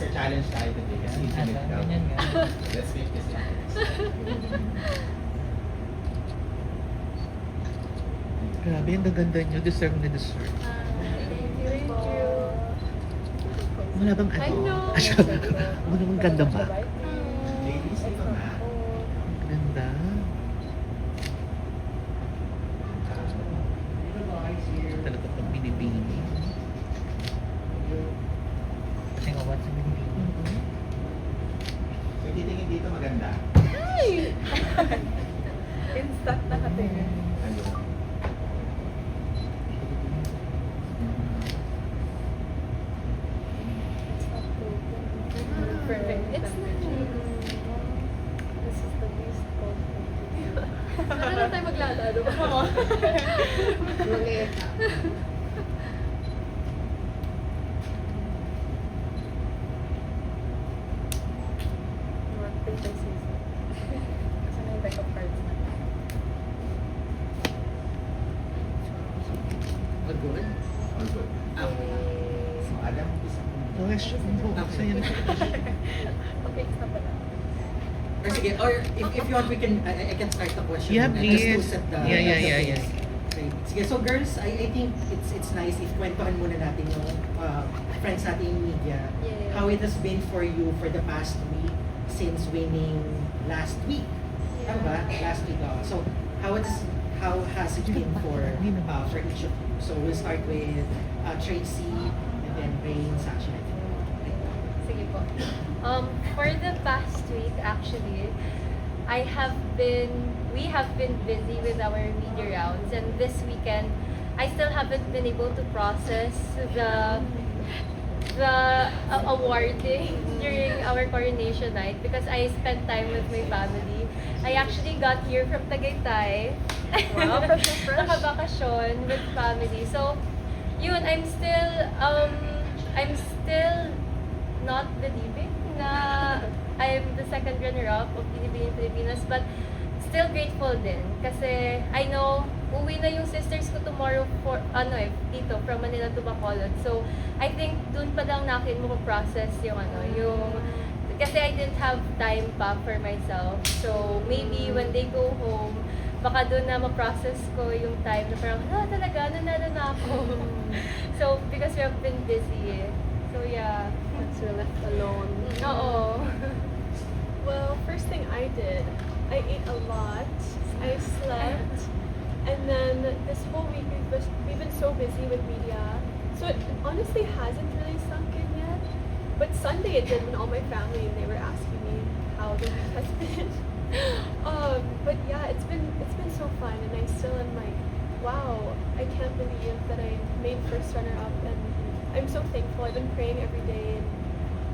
Mr. Challenge tayo today kasi intimate daw. Ganyan nga. Let's make this happen. Grabe, ang gaganda nyo. Deserve na deserve. Thank you. Wala bang ano? I know. Wala bang ganda ba? Ladies, ito na. Ganda. Talaga pag binibini. Kasi nga, what's the meaning? So, titingin dito maganda. Instant na katingin. Ayun. Perfect. It's nice. This is the least cold. Saan na tayo maglalaro? Ulit. Work paper season. Kasi na yung deck of cards na. All good? All good. So, alam mo isa mo. Question mo. Sa'yo na Okay, isa pala. Or sige, or if you want, we can, I can start the question. Yeah, muna, please. Just to set the, Yeah. the pace. Okay. Sige, so girls, I think it's nice if kwentuhan muna natin yung friends natin in media, Yeah. how it has been for you for the past week since winning last week. Tama ba? Last week. So, how has it been for each of you? So, we'll start with Tracy, and then Rain, Sasha, I think. Sige po. For the past week, actually, we have been busy with our media rounds, and this weekend, I still haven't been able to process the awarding during our coronation night because I spent time with my family. I actually got here from Tagaytay. Wow, fresh and fresh. Nakabakasyon with family. So, yun, I'm still not believing na I'm the second runner-up of Binibining Pilipinas, but still grateful din. Kasi I know, uwi na yung sisters ko tomorrow for, dito, from Manila to Bacolod. So, I think dun pa lang natin mo process yung kasi I didn't have time pa for myself. So, maybe when they go home, baka doon na ma-process ko yung time na parang, talaga, nanalo na ako. So, because we have been busy. So, yeah. Once we're left alone. Oo. Well, first thing I did, I ate a lot, I slept, and then this whole week we've been so busy with media, so it honestly hasn't really sunk in yet. But Sunday it did when all my family and they were asking me how the week has been. But yeah, it's been so fun, and I still am like, wow, I can't believe that I made first runner up, and I'm so thankful. I've been praying every day and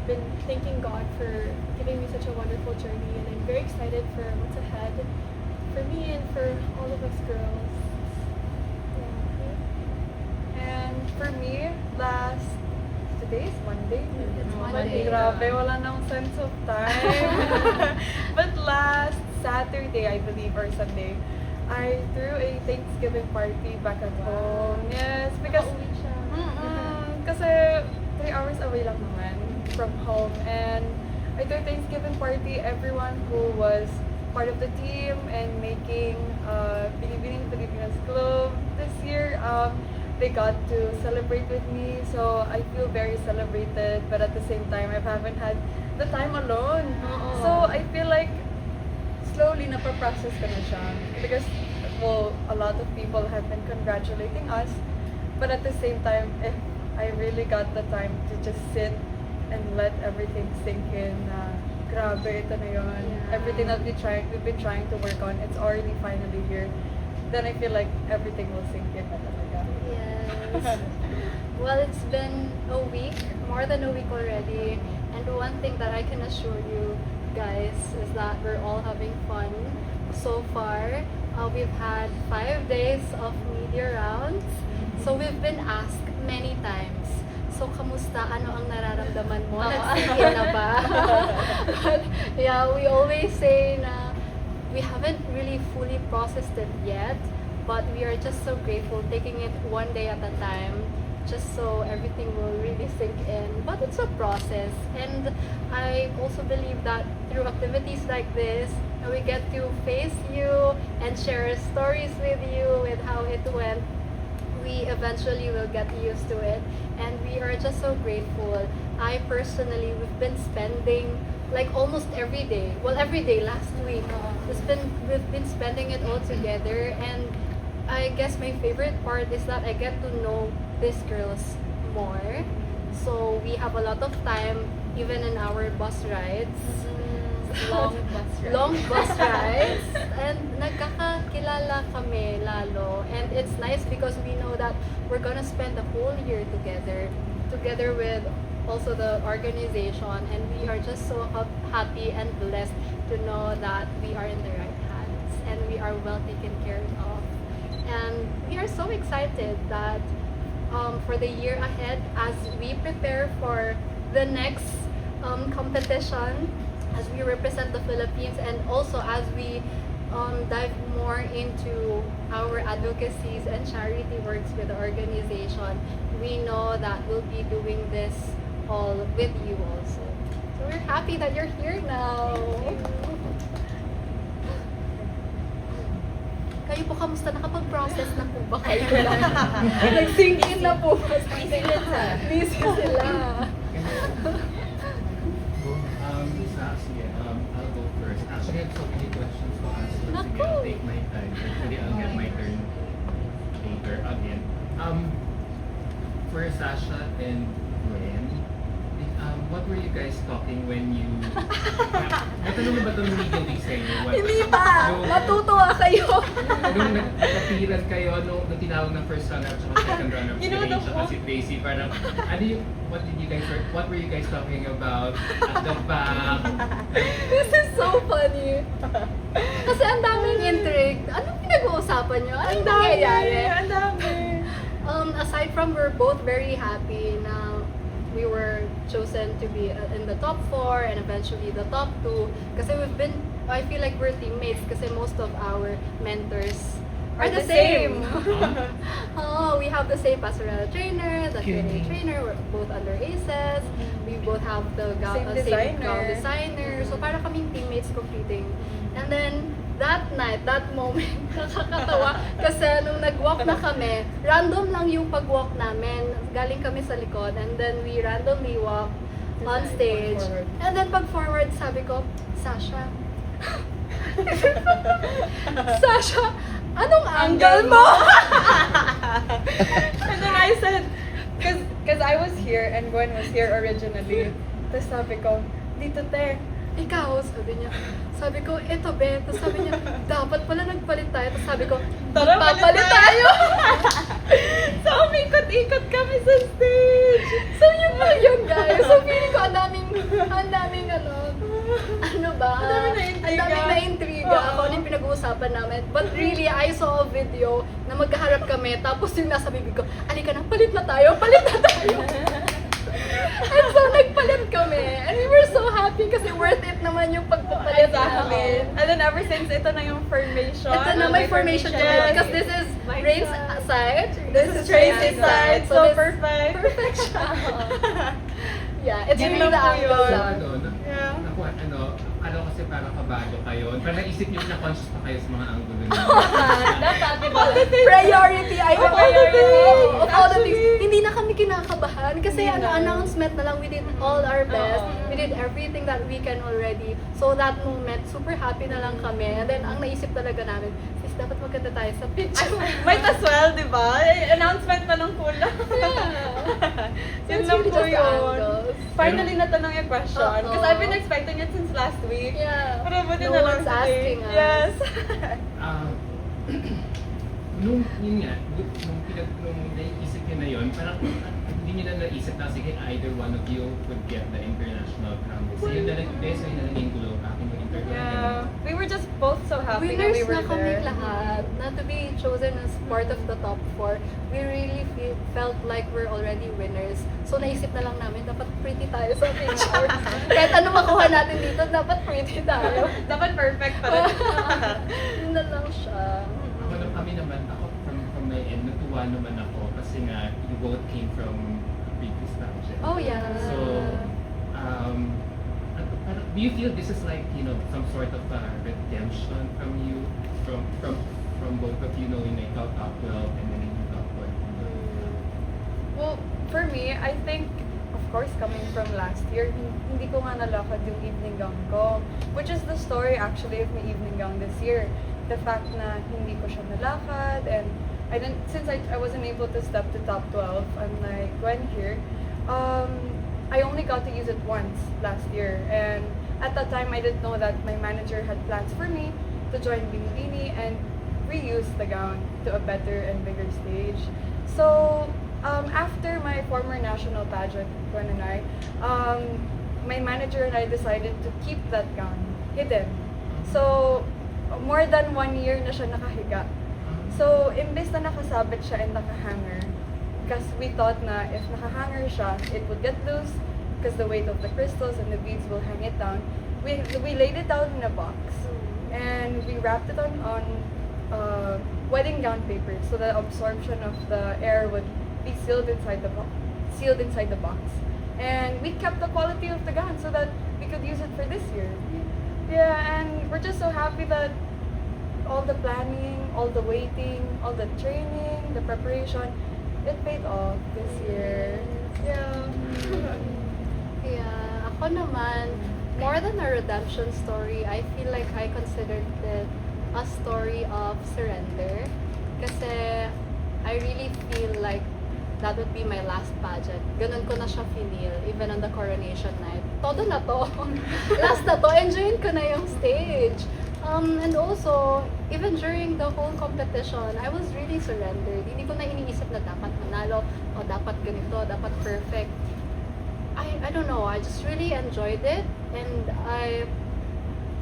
been thanking God for giving me such a wonderful journey, and I'm very excited for what's ahead for me and for all of us girls. And for me, today is Monday. It's Monday. Grabe, wala nang sense of time. But last Saturday, I believe, or Sunday, I threw a Thanksgiving party back at home. Yes, because Nakauwi siya. kasi 3 hours away lang naman from home, and I threw a Thanksgiving party. Everyone who was part of the team and making Binibining Pilipinas Globe this year, they got to celebrate with me, so I feel very celebrated, but at the same time, I haven't had the time alone. Oo. So I feel like slowly napaprocess ko na siya, because well, a lot of people have been congratulating us, but at the same time, if I really got the time to just sit and let everything sink in, grabe, ito na yun. Yeah. Everything that we've been trying to work on, it's already finally here. Then I feel like everything will sink in na talaga. Yes. Well, it's been a week, more than a week already. And one thing that I can assure you guys is that we're all having fun so far. We've had 5 days of media rounds. So we've been asked many times, so kamusta? Ano ang nararamdaman mo? Nag-sink na ba? But yeah, we always say na we haven't really fully processed it yet, but we are just so grateful, taking it one day at a time. just so everything will really sink in. But it's a process, and I also believe that through activities like this, we get to face you and share stories with you with how it went. We eventually will get used to it, and we are just so grateful. I personally, we've been spending like almost every day. Well, every day last week. We've been spending it all together, and I guess my favorite part is that I get to know these girls more. So we have a lot of time, even in our bus rides. Long bus ride. Long bus rides, and nagkakakilala kami lalo, and it's nice because we know that we're gonna spend the whole year together with also the organization, and we are just so happy and blessed to know that we are in the right hands and we are well taken care of, and we are so excited that for the year ahead as we prepare for the next competition, as we represent the Philippines, and also as we dive more into our advocacies and charity works with the organization. We know that we'll be doing this all with you also. So we're happy that you're here now. Kayo po, kamusta? Nakapag-process na po ba kayo? Nag-sink in na po ba? Busy sila. I'll go first. Actually, I have so many questions to answer. Sige, Naku! I'll take my time. Actually, I'll get my turn later again. For Sasha and Gwen, what were you guys talking when you... Natanong mo ba itong legal week sa inyo? Hindi pa! Matutuwa kayo! Nung nagkapiran kayo, nung tinawag ng first runner at second runner, You know si the Ray at si Tracy, parang, what were you guys talking about at the back? This is so funny. Kasi ang daming intrigue. Anong pinag-uusapan nyo? Anong nangyayari? Ang dami. Aside from we're both very happy na we were chosen to be in the top 4 and eventually the top 2. Kasi I feel like we're teammates kasi most of our mentors are the same. Oh, we have the same pastorela trainer, the Q&A trainer, we're both under ACES. We both have the same gown designer. So para kaming teammates competing. And then that night, that moment, nakakatawa kasi nung nag-walk na kami, random lang yung pag-walk namin. Galing kami sa likod, and then we randomly walk on stage. And then pag forward, sabi ko, Sasha, Sasha, anong angle mo? And then I said, because I was here and Gwen was here originally. Tapos sabi ko, dito te. Ikaw, sabi ko, eto be. Tapos sabi niya, dapat pala nagpalit tayo. Tapos sabi ko, Tara, papalit tayo. So, umikot-ikot kami sa stage. So yun lang yun, guys. So feeling ko ang daming ano ba? Ang daming na-intriga. Ang daming na-intriga. Ako ano yung pinag-uusapan namin. But really, I saw a video na magkaharap kami. Tapos yung nasa bibig ko, alika na, palit na tayo. And so, nagpalit kami. And we were so happy kasi worth it naman yung pagpapalit Exactly. namin. And then ever since, ito na yung formation. Ito na may formation Yes. kami because this is Rain's side. This is Tracy's side. So, this- perfect. Perfect siya. Yeah, it's Yun really lang the po angle yun. lang. Ano kasi parang kabago kayo. Parang naisip niyo na conscious pa kayo sa mga angulo niyo. Dapat, di ba? Priority, I Of all the things. Of all the things. Hindi na kami kinakabahan kasi announcement na lang, we did all our best. We did everything that we can already. So that moment, super happy na lang kami. And then, ang naisip talaga namin, sis, dapat maganda tayo sa picture. Might as well, di ba? Announcement na lang kulang. So Yun it's lang really po just the yun. angles. Finally, natanong yung question. Oo. Because I've been expecting it since last week. Yeah. Pero buti No na lang one's today. asking us. Yes. Nung naiisip niyo na yun, parang hindi niyo na naisip na, sige, either one of you would get the international crown. So yun na lang, so yun na lang yung gulo, akin yung international. Yeah. We were just both so happy that Winners we were na kami there. lahat. Na to be chosen as part of the top 4, we really felt like we're already winners. So naisip na lang namin, dapat pretty tayo sa picture. Kahit ano makuha natin dito, dapat pretty tayo. Dapat perfect pa rin. Yun na lang siya. Ako from my end, natuwa naman ako kasi kasi nga, you both came from previous pageant. Oh yeah. So, do you feel this is like, some sort of redemption from you, from both of you, knowing na ikaw top 12 and then you top 1? Well, for me, I think, of course, coming from last year, hindi ko nga nalakad yung evening gown ko. Which is the story actually of my evening gown this year. The fact na hindi ko siya nalakad, and since I wasn't able to step to top 12, I'm like, when here, I only got to use it once last year. And at that time, I didn't know that my manager had plans for me to join Binibini and reuse the gown to a better and bigger stage. So, after my former national pageant, Gwen and I, my manager and I decided to keep that gown hidden. So, more than 1 year na siya nakahiga. So, imbes na nakasabit siya and nakahanger, because we thought na if nakahanger siya, it would get loose because the weight of the crystals and the beads will hang it down. We laid it down in a box and we wrapped it on wedding gown paper so the absorption of the air would be sealed inside the box. And we kept the quality of the gown so that we could use it for this year. Yeah, and we're just so happy that all the planning, all the waiting, all the training, the preparation, it paid off this year. Yeah. Yeah, ako naman, more than a redemption story, I feel like I considered it a story of surrender. Kasi I really feel like that would be my last pageant. Ganun ko na siya finil, even on the coronation night. Todo na to. Last na to. Enjoyin ko na yung stage. And also, even during the whole competition, I was really surrendered. Hindi ko na iniisip na dapat manalo, o dapat ganito, dapat perfect. I don't know, I just really enjoyed it, and I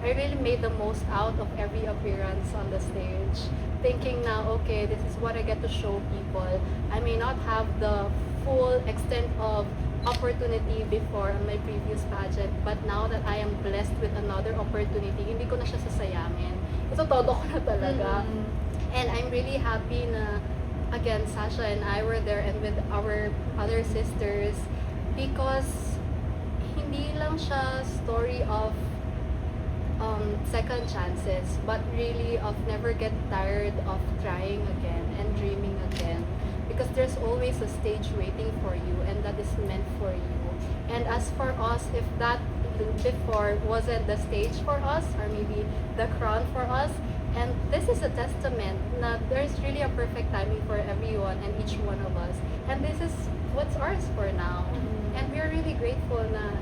really made the most out of every appearance on the stage, thinking now, okay, this is what I get to show people. I may not have the full extent of opportunity before on my previous pageant, but now that I am blessed with another opportunity, hindi ko na siya sasayangin. Ito todo ko na talaga. And I'm really happy na, again, Sasha and I were there and with our other sisters, because hindi lang siya story of second chances, but really of never get tired of trying again and dreaming again, because there's always a stage waiting for you, and that is meant for you. And as for us, if that before wasn't the stage for us, or maybe the crown for us, and this is a testament that there's really a perfect timing for everyone and each one of us, and this is what's ours for now. And we're really grateful na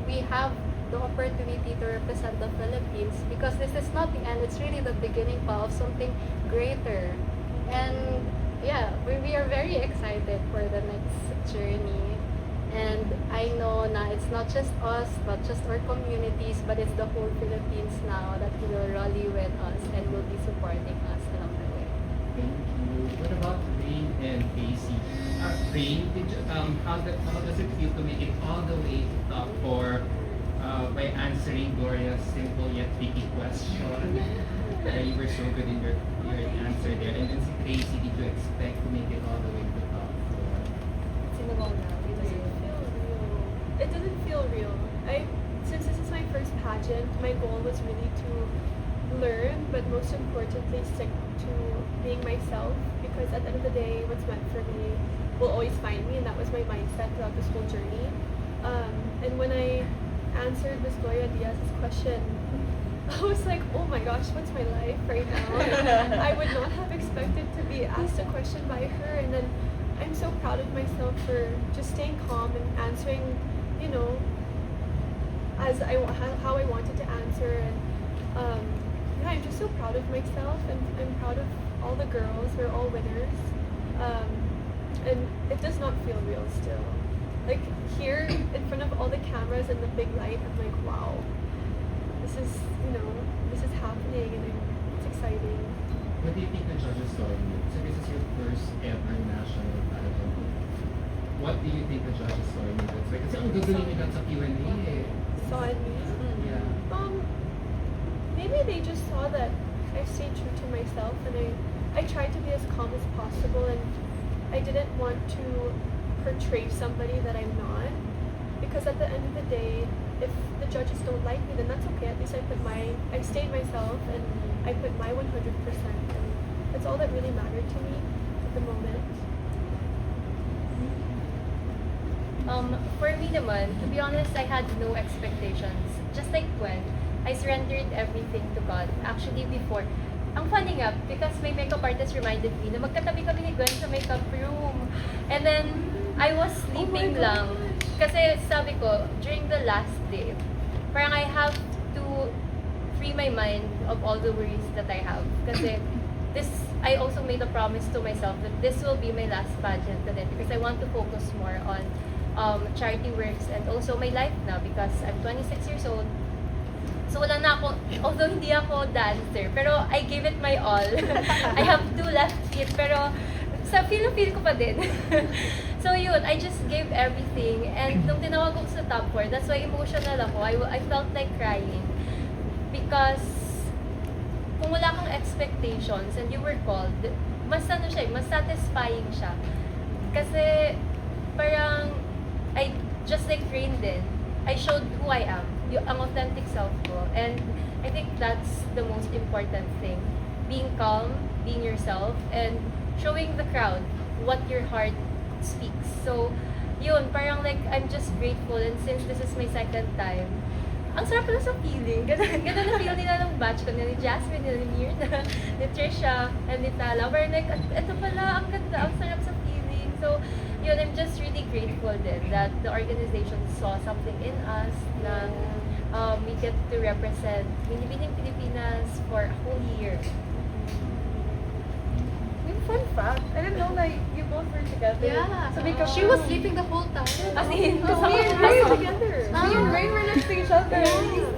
we have the opportunity to represent the Philippines, because this is not the end, it's really the beginning pa of something greater. And yeah, we are very excited for the next journey. And I know na it's not just us, but just our communities, but it's the whole Philippines now that will rally with us and will be supporting us along the way. Thank you. What about Rain and Casey? Rain, how does it feel to make it all the way to top 4 by answering Gloria's simple yet tricky question? You were so good in your answer there. And then si Casey, did you expect to make it all the way to top 4? Sino mo na? It doesn't feel real. Since this is my first pageant, my goal was really to learn, but most importantly, stick to being myself, because at the end of the day, what's meant for me will always find me, and that was my mindset throughout this whole journey. And when I answered Miss Gloria Diaz's question, I was like, oh my gosh, what's my life right now? I would not have expected to be asked a question by her, and then I'm so proud of myself for just staying calm and answering, how I wanted to answer. And yeah, I'm just so proud of myself, and I'm proud of all the girls. We're all winners, and it does not feel real still. Like here in front of all the cameras and the big light, I'm like, wow, this is happening, and it's exciting. What do you think the judges saw in you? So this is your first ever national pageant. What do you think the judges saw in you? That's like, kasi ang gagaling nila sa Q&A eh. Saw in me. Yeah. Maybe they just saw that I stayed true to myself, and I tried to be as calm as possible, and I didn't want to portray somebody that I'm not. Because at the end of the day, if the judges don't like me, then that's okay. At least I stayed myself and I put my 100%. And that's all that really mattered to me at the moment. For me naman, to be honest, I had no expectations. Just like Gwen, I surrendered everything to God. Actually, before, ang funny nga, because my makeup artist reminded me na magkatabi kami ni Gwen sa makeup room. And then, I was sleeping lang. Kasi sabi ko, during the last day, parang I have to free my mind of all the worries that I have. Kasi I also made a promise to myself that this will be my last pageant today because I want to focus more on charity works and also my life now because I'm 26 years old. So wala na ako, although hindi ako dancer, pero I gave it my all. I have 2 left feet, pero feel ko pa din. So yun, I just gave everything and nung tinawag ko sa top 4, that's why emotional ako. I felt like crying because kung wala kang expectations and you were called, mas satisfying siya. Kasi parang I just like Rain din, I showed who I am, ang authentic self ko. And I think that's the most important thing. Being calm, being yourself, and showing the crowd what your heart speaks. So, yun, parang like, I'm just grateful. And since this is my second time, ang sarap na sa feeling. Ganun na feel nila ng batch ko, ni Jasmine, ni Mirna, ni Trisha, and ni Tala. Where like, ito pala, ang ganda, ang sarap sa feeling. So, yun, I'm just really grateful din that the organization saw something in us na we get to represent Binibining Pilipinas for a whole year. Yung fun fact, I didn't know like you both were together. Yeah. So because She was sleeping the whole time. As in, Oh, me and Ray were together. Ah. Me and Ray were next to each other.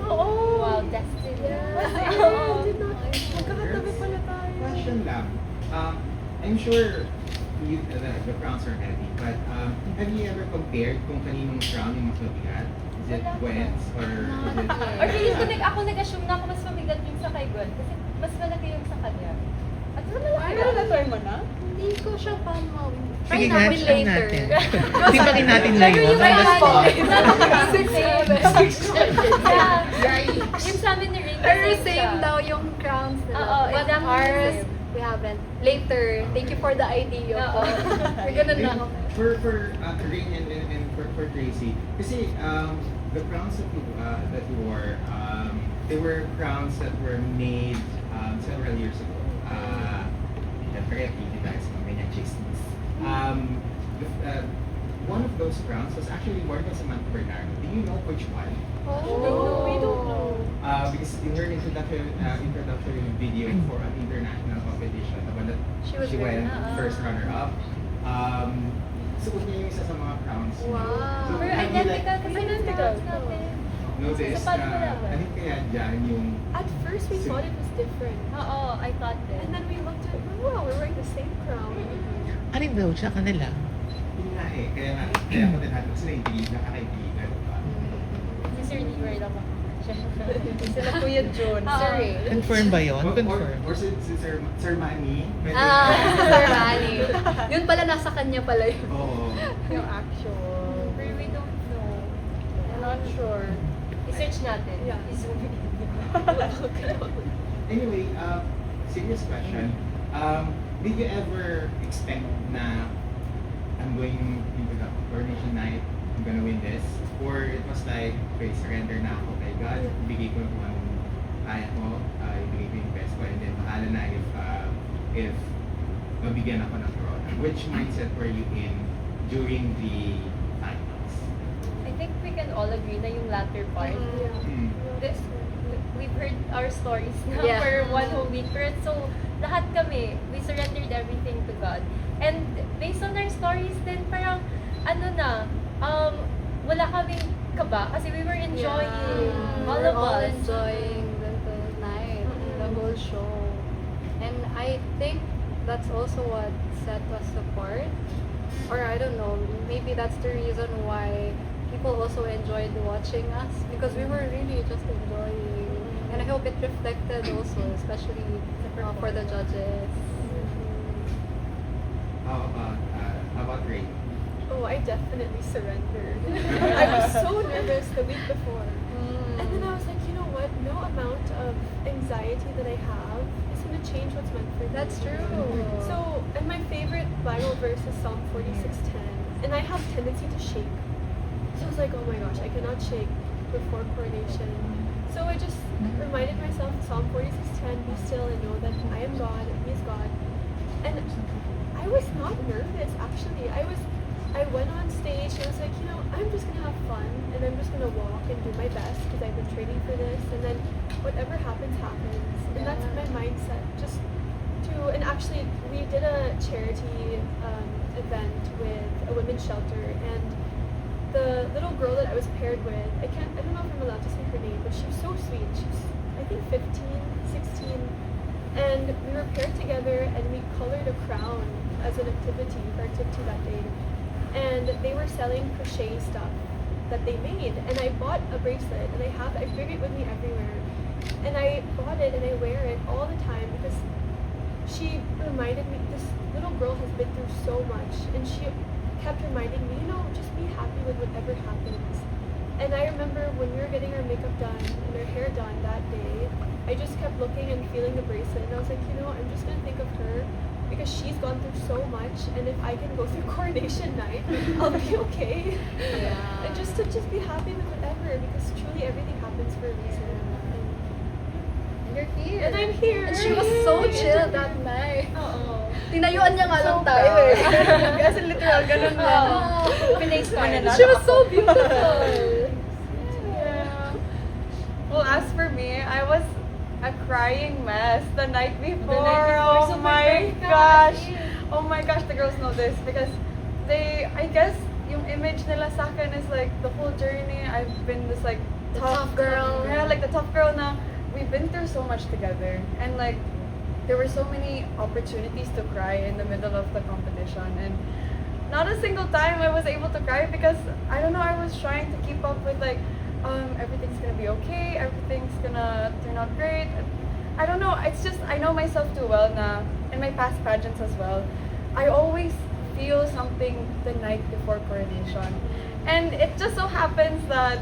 Oh. Wow, destiny. I did not. Magkakatabi pala tayo. Question lang. I'm sure the crowns are heavy, but have you ever compared kung kaninong crown yung mas mabigat? Is it Wala pa. Gwen's or is it... Or feeling ko ako nag-assume na ako mas mabigat yung sa kay Gwen kasi mas malaki yung sa kanya. At mas malaki Ay, pero na-try mo na? Hindi ko siya fan mo. Try Sige nga, namin try later. natin. Di ba rin natin ngayon? Yung On the spot. Yeah. Yung sa amin ni Ring. Pero same daw yung crowns nila. Oo, But exactly ours, same. we haven't. Later. Thank you for the idea. Oo. We're gonna know. For Rain and for Tracy, kasi the crowns that you wore, they were crowns that were made several years ago. Siyempre, hindi tayo sa mga ganyan chismis. One of those crowns was actually worn by Samantha Bernardo. Do you know which one? No, we don't know. Because in her introductory video for an international competition, the one that She was went very- first runner-up, suot niya yung isa sa mga crowns. Wow. So, We're have you, identical kasi yung Identical. crowns natin. noticed So, paano na, malaman? ano kaya dyan yung... At first, we thought it was different. Oo, I thought And that. then we looked at, wow, we're wearing the same crown. Alin daw siya kanila? Yun nga eh, kaya ako din natin sila yung nakakaibigan. Si Sir Leroy lang ako. Sila Kuya Jun. Sir Ray. Confirm ba yun? Or Confirm. si Sir Manny. Pwede- Sir Manny. Yun pala, nasa kanya pala yun. Oo. Yung actual. But we don't know. I'm not sure. I-search natin. Yeah. I-zoom in. Anyway, serious question. Did you ever expect na I'm going into the coronation night, I'm gonna win this? Or it was like, okay, surrender na ako kay God, ibigay ko kung anong kaya ko, ibigay ko yung best ko, and then bahala na if mabigyan ako ng corona. Which mindset were you in during the finals? I think we can all agree na yung latter part. Hmm. This, we've heard our stories now Yeah. for one whole week. Pero so, lahat kami, we surrendered everything to God. And based on our stories din, parang, wala kaming kaba kasi we were enjoying. All of We're all us. enjoying the night, the whole show. And I think that's also what set us apart. Or I don't know, maybe that's the reason why people also enjoyed watching us because we were really just enjoying. And I hope it reflected also, especially for the judges. How about How about Ray? Oh, I definitely surrendered. I was so nervous the week before. And then I was like, you know what? No amount of anxiety that I have is going to change what's meant for me. That's true. So, and my favorite Bible verse is Psalm 46:10. And I have tendency to shake. So I was like, oh my gosh, I cannot shake before coronation. So I just reminded myself, Psalm 46:10, be still and know that I am God and He is God. And I was not nervous, actually. I went on stage and I was like, you know, I'm just gonna have fun and I'm just gonna walk and do my best because I've been training for this, and then whatever happens, happens. And that's my mindset. Just to, and actually, we did a charity event with a women's shelter, and the little girl that I was paired with, I don't know if I'm allowed to say her name, but she was so sweet. She was, I think, 15, 16. And we were paired together and we colored a crown as an activity, for activity that day. And they were selling crochet stuff that they made. And I bought a bracelet and I bring it with me everywhere. And I bought it and I wear it all the time because she reminded me, this little girl has been through so much, and she kept reminding me, you know, just be happy with whatever happens. And I remember when we were getting our makeup done and our hair done that day, I just kept looking and feeling the bracelet, and I was like, you know, I'm just gonna think of her because she's gone through so much, and if I can go through coronation night, I'll be okay. Yeah. And just to be happy with whatever, because truly everything happens for a reason. And you're here. And I'm here. And she was so chill that night. Oo. Tinayuan niya nga lang tayo eh. As in literal, ganun lang. Pinainspire na She was so beautiful. Yeah. Well, as for me, I was a crying mess the night before. Oh my gosh. Oh my gosh, the girls know this because I guess, yung image nila sa akin is like the whole journey. I've been this like The tough girl. Yeah, like the tough girl na we've been through so much together. And like, there were so many opportunities to cry in the middle of the competition. And not a single time I was able to cry because, I don't know, I was trying to keep up with like, everything's gonna be okay, everything's gonna turn out great. I don't know, it's just, I know myself too well na, in my past pageants as well, I always feel something the night before coronation. And it just so happens that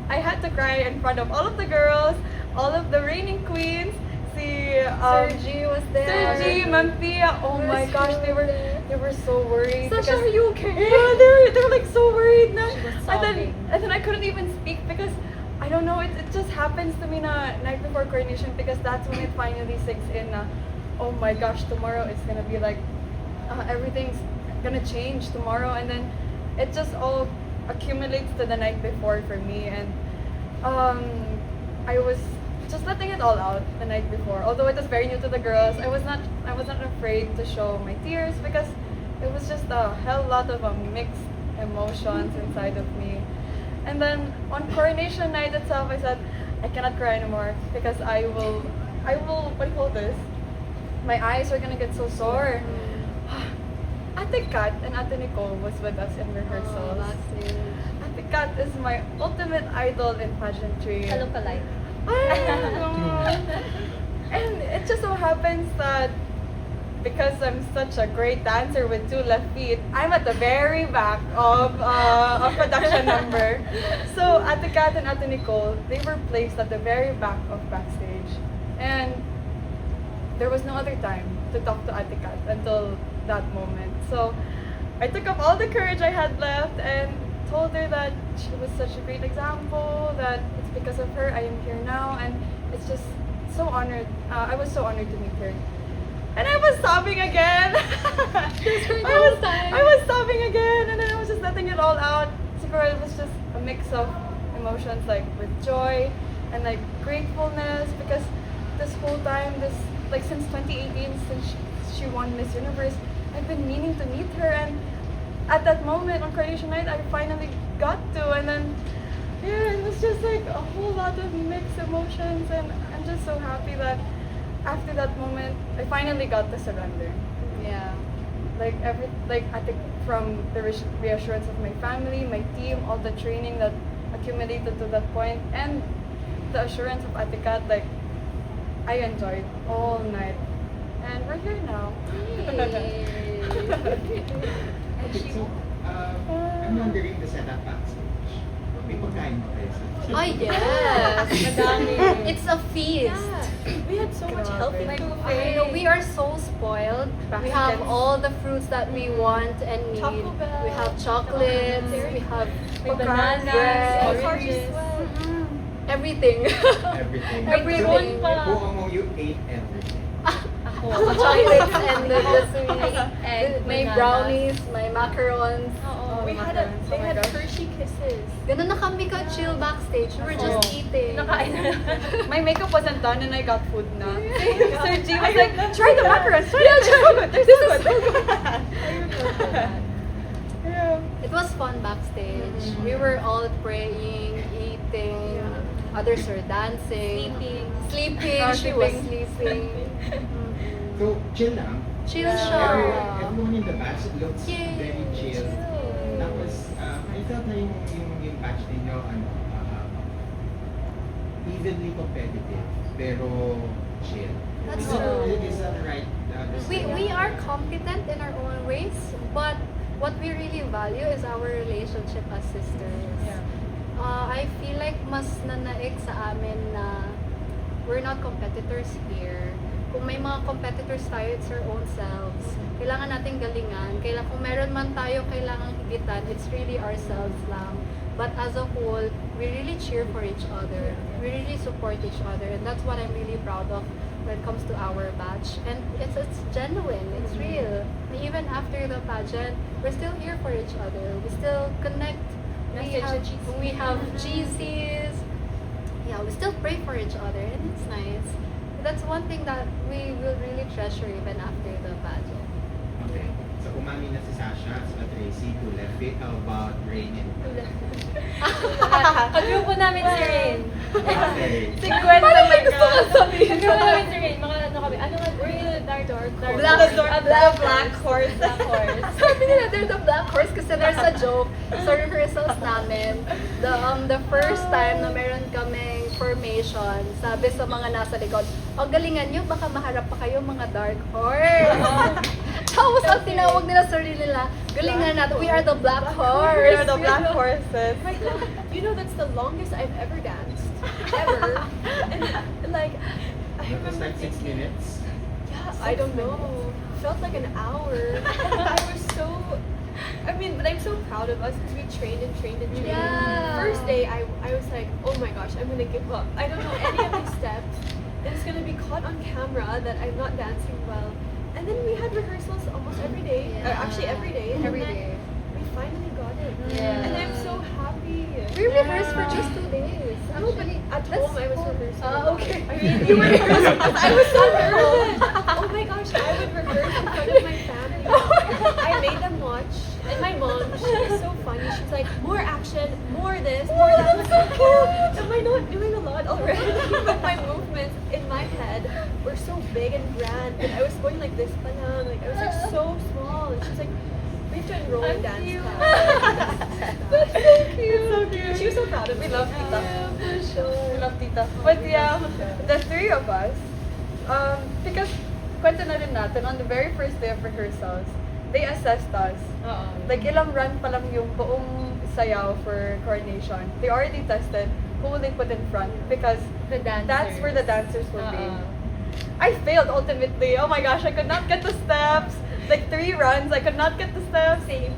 I had to cry in front of all of the girls, all of the reigning queens, Sir G was there. Sir G, Ma'am Pia, oh my gosh, they were so worried. Sasha, because- are you okay? Yeah, they were like so worried na. She was And then I couldn't even speak because I don't know, it just happens to me na night before coronation because that's when it finally sinks in na, oh my gosh, tomorrow it's gonna be like, everything's gonna change tomorrow, and then it just all accumulates to the night before for me, and I was just letting it all out the night before. Although it was very new to the girls, I was not afraid to show my tears because it was just a hell lot of mixed emotions inside of me. And then on coronation night itself, I said, I cannot cry anymore because I will, what do you call this? My eyes are gonna get so sore. Ate Kat and Ate Nicole was with us in rehearsals. Ate Kat is my ultimate idol in pageantry. A lookalike. And it just so happens that because I'm such a great dancer with two left feet, I'm at the very back of a production number. So Ate Kat and Ate Nicole, they were placed at the very back of backstage. And there was no other time to talk to Ate Kat until that moment. So I took up all the courage I had left and told her that she was such a great example, that it's because of her I am here now, and it's just so honored. I was so honored to meet her. And I was sobbing again. I was sobbing again, and then I was just letting it all out. Siguro it was just a mix of emotions, like with joy and like gratefulness, because this whole time, since 2018, since she won Miss Universe, I've been meaning to meet her, and at that moment on coronation night, I finally got to, and then yeah, it was just like a whole lot of mixed emotions, and I'm just so happy that after that moment, I finally got to surrender. Yeah. I think from the reassurance of my family, my team, all the training that accumulated to that point, and the assurance of Ate Kat, like, I enjoyed all night. And we're here now. Yay. Okay, so, I'm wondering the setup backstage. May pagkain ba kayo sa Oh yes! Madami. It's a feast. Yeah. We had so much healthy Like food. I know, we are so spoiled. We have all the fruits that we want and need. Taco Bell. We have chocolates. We have May bananas, bread, oranges. everything. everything? Everything. So, who among you ate everything? Ako. Chocolates and the Egg, my bananas. brownies, my macarons. Oo. They had Hershey Kisses. Ganun na kami ka-chill backstage. We were just eating. Nakain na lang. My makeup wasn't done and I got food na. Sir G was like, try the macarons, try it, they're so good, they're so good. It was fun backstage. We were all praying, eating. Others were dancing. Sleeping. She was sleeping. So, chill lang. Chill Pero siya. everyone in the batch looks Yay. very chill. Tapos, I felt na yung batch ninyo, evenly competitive, pero chill. That's Is that- true. Is that right? We are competent in our own ways, but what we really value is our relationship as sisters. I feel like mas nanaig sa amin na we're not competitors here. Kung may mga competitors tayo, it's our own selves. Kailangan nating galingan. Kung meron man tayo kailangan higitan, it's really ourselves lang. But as a whole, we really cheer for each other. We really support each other. And that's what I'm really proud of when it comes to our batch. And it's genuine. It's real. Even after the pageant, we're still here for each other. We still connect. We have GCs. Yeah, we still pray for each other. And it's nice. That's one thing that we will really treasure even after the pageant. Okay. So, umami na si Sasha, si Tracy, to left it. How about Rain and Kagrupo namin si Rain. Okay. Si Gwen talaga. Kagrupo namin si Rain. Mga ano kami. Ano nga? We're the dark horse. Black horse. Black horse. Sabi nila, they're the black horse kasi there's a joke sa rehearsals namin. The first time na meron kaming formation, sabi sa mga nasa likod, ang galingan nyo, baka maharap pa kayo mga dark horse. Tapos ang tinawag nila sa sarili nila, galingan natin, we are the black horse. We are the black horses. My God, you know that's the longest I've ever danced. Ever. And like, I That was remember like 6 thinking, minutes. yeah, I don't know. Felt like an hour. I was so, I mean, but I'm so proud of us because we trained and trained and trained. Yeah. First day, I was like, oh my gosh, I'm gonna give up. I don't know any of these steps. And it's gonna be caught on camera that I'm not dancing well. And then we had rehearsals almost every day. Yeah. Actually, every day. And Every then day. we finally got it. Yeah. And I'm so happy. We rehearsed for just 2 days. No, but at home I was rehearsing. Okay. I really you were rehearsing. I was so nervous. Oh my gosh, I would rehearse in front of my family. I made them watch. And my mom, she was so funny. She's like, more action, more this, more that. I'm like, so cute. Am I not doing a lot already? But my movements in my head were so big and grand. And I was going like this, pa lang. Like I was like so small. And she's like, we have to enroll in dance class. That's so cute. She was so proud of me. We love Tita. For sure. We love Tita. But yeah, the 3 of us, because kwento na rin natin, on the very first day of rehearsals, they assessed us. Oo. Like ilang run pa lang yung buong sayaw for coronation. They already tested who will they put in front because The dancers. that's where the dancers will be. Oo. I failed ultimately. Oh my gosh, I could not get the steps. Like 3 runs, I could not get the steps. Same.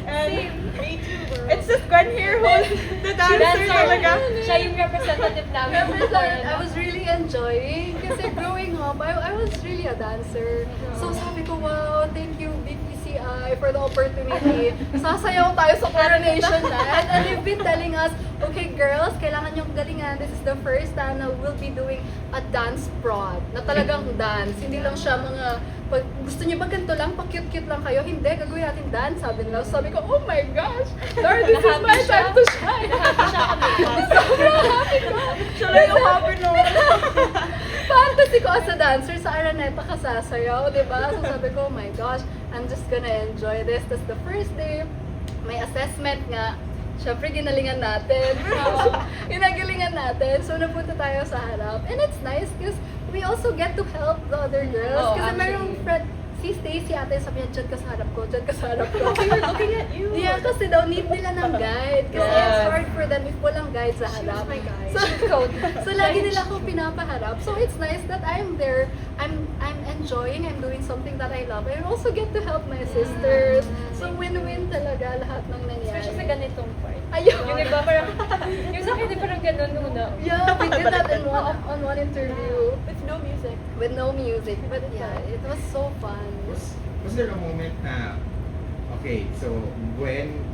And Me too, girl. it's just Gwen here who's the dancer talaga. Siya yung representative namin. I was really enjoying kasi growing up, I was really a dancer. So sabi ko, wow, thank you BPCI for the opportunity. Sasayaw tayo sa coronation night. And you've been telling us, okay girls, kailangan yung galingan. This is the first time na we'll be doing a dance prod. Na talagang dance. Hindi lang siya mga, pag gusto niyo ba ganito lang, pa-cute-cute lang kayo? Hindi, gagawin natin dance. Sabi nila. So sabi ko, oh my gosh, Lord, this is my time to shine. Nahappy siya kami. Sobrang happy ko. Siya lang yung happy noon. Fantasy ko as a dancer sa Araneta ka sasayaw, di ba? So sabi ko, oh my gosh, I'm just gonna enjoy this. Tapos the first day, may assessment nga. Siyempre, ginalingan natin. Ginagalingan natin. So, napunta tayo sa harap. And it's nice because we also get to help the other girls. Oo, Kasi merong actually. si Stacy ate sabi niya, dyan ka sa harap ko, dyan ka sa harap ko. They were looking at you. Yeah, kasi daw need nila ng guide. Kasi Yes. it's hard for them if walang guide sa She was harap. my guide. So lagi nila ako pinapaharap. So it's nice that I'm there. I'm enjoying, I'm doing something that I love. I also get to help my sisters. So win-win talaga lahat ng nangyari. Especially sa ganitong part. Ayun. Yung iba parang, yung sa akin di parang ganun una. Yeah, we did that on one interview With no music. with no music. But yeah, it was so fun. Was there a moment na, okay, so when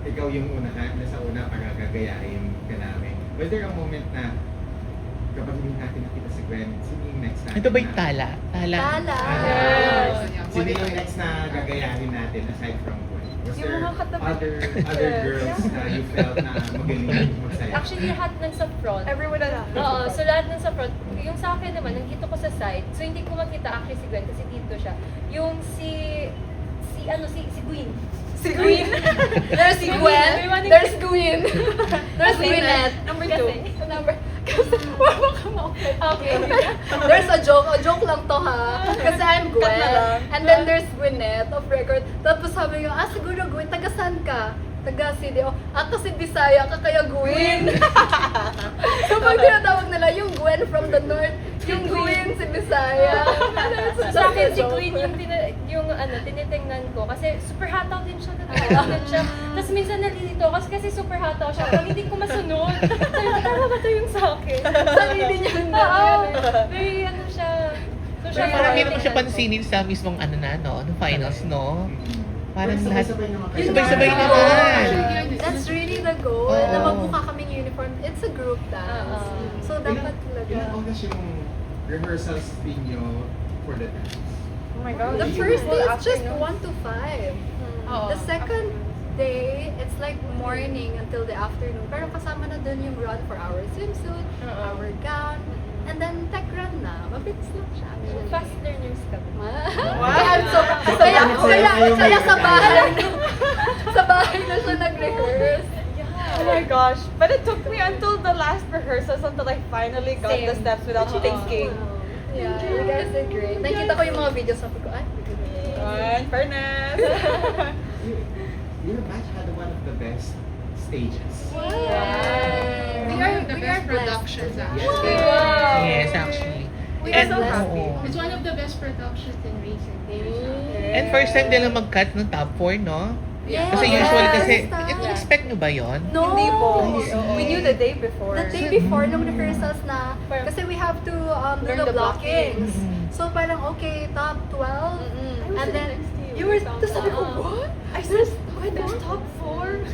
ikaw yung unahan, na sa una pagagagayahin ka namin, was there a moment na kapag hindi natin nakita si Gwen, sino yung next natin? Ito ba yung tala? Tala. Tala. Yes. Sino yung next na gagayahin natin aside from Gwen? Was Yung there mga katabi. other girls na you felt na magaling magsayaw? Actually, lahat nun sa front. Everyone else. Oo, so lahat nun sa front. Yung sa akin naman, nandito ko sa side. So hindi ko makita actually si Gwen kasi dito siya. Yung si Gwen. Si Queen. There's Gwen, there's Gwyn, there's Gwyneth. Number Kasi, 2. Kasi, wala ka okay. There's a joke lang to ha. Kasi I'm Cut na Gwen. lang. And then there's Gwyneth of record. Tapos sabi niya, siguro Gwen, taga saan ka? Taga CDO. Kasi Bisaya ka kaya Gwen. So pag tinatawag nila, yung Gwen from the north, yung Gwen si Bisaya. So sa akin si Queen yung tinitingnan ko kasi super hataw din siya, natatawa siya. Tapos minsan nalilito kasi super hataw siya. Pag hindi ko masunod, sabi ko, tama ba ito yung sa akin? Sarili niya na. Oo, very siya. So siya Pero parang hindi yung mo siya tinitingnan ko. pansinin sa mismong no finals, no? Parang Pero lahat, sabay-sabay naman kayo. sabay-sabay Oo. naman. That's really the goal. Oo. Na magbuka kaming uniform. It's a group dance. So dapat Ilang talaga. oras yung rehearsals ninyo for the dance? Oh my God. The first day is just 1 to 5. Oo. The second day, it's like morning until the afternoon. Pero kasama na dun yung run for our swimsuit, our gown, and then tech run na. Mabilis lang siya. Fast learners kami. Wow! So, kaya sa bahay, sa bahay na siya nag-rehearse. Oh my gosh. But it took me until the last rehearsals until I finally got the Same. steps without thinking. Yeah, you guys did great. Nakita ko yung mga videos, sabi ko, ay, In fairness. Your batch had one of the best stages. We are blessed. productions actually. Wow. Yes, actually. We And, are so happy. oo. It's one of the best productions in recent years. And first time nila mag-cut ng top 4, no? Yes, Kasi usually kasi, first time. expect nyo ba yon? No! Hindi po. Oo. We knew the day before. The day before, nung rehearsals na, kasi we have to do Learn the the blockings. blockings. So parang, okay, top 12. Mm-mm. And then, You were, tapos sabi ko, what? I said, why there's top 4?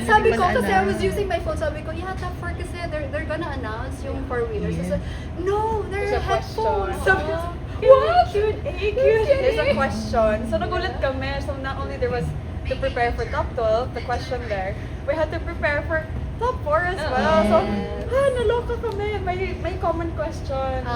Sabi ko, kasi I was using my phone, sabi ko, yeah, top 4 kasi they're gonna announce yung 4 winners. Yeah. So, no, they're There's a headphones. question. Sabi ko, What? There's a question. So nagulat kami. So not only there was to prepare for top 12, the question there, we had to prepare for top 4 as well. So, naloka kami. May common question.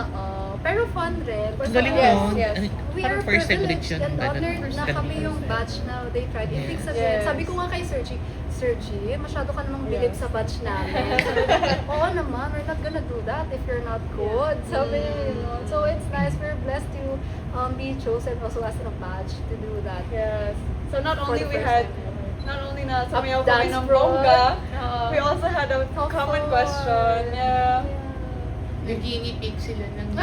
Pero fun rin. Ang galing Yes, nun. yes. We Parang are first time ulit privileged yun. and honored na kami yung batch na they tried. Ibig sabihin, Yes. sabi ko nga kay Sergi, masyado ka namang bilib Yes. sa batch namin. Sabi ko, oo naman, we're not gonna do that if you're not good. Sabi niya, you know. So it's nice, we're blessed to be chosen also as a batch to do that. Yes. So not For only the we first had, time. not only na sumayaw Up kami dance ng front. bongga, Oo. we also had a How common fun. question. Yeah. Nag-guinea pig sila ng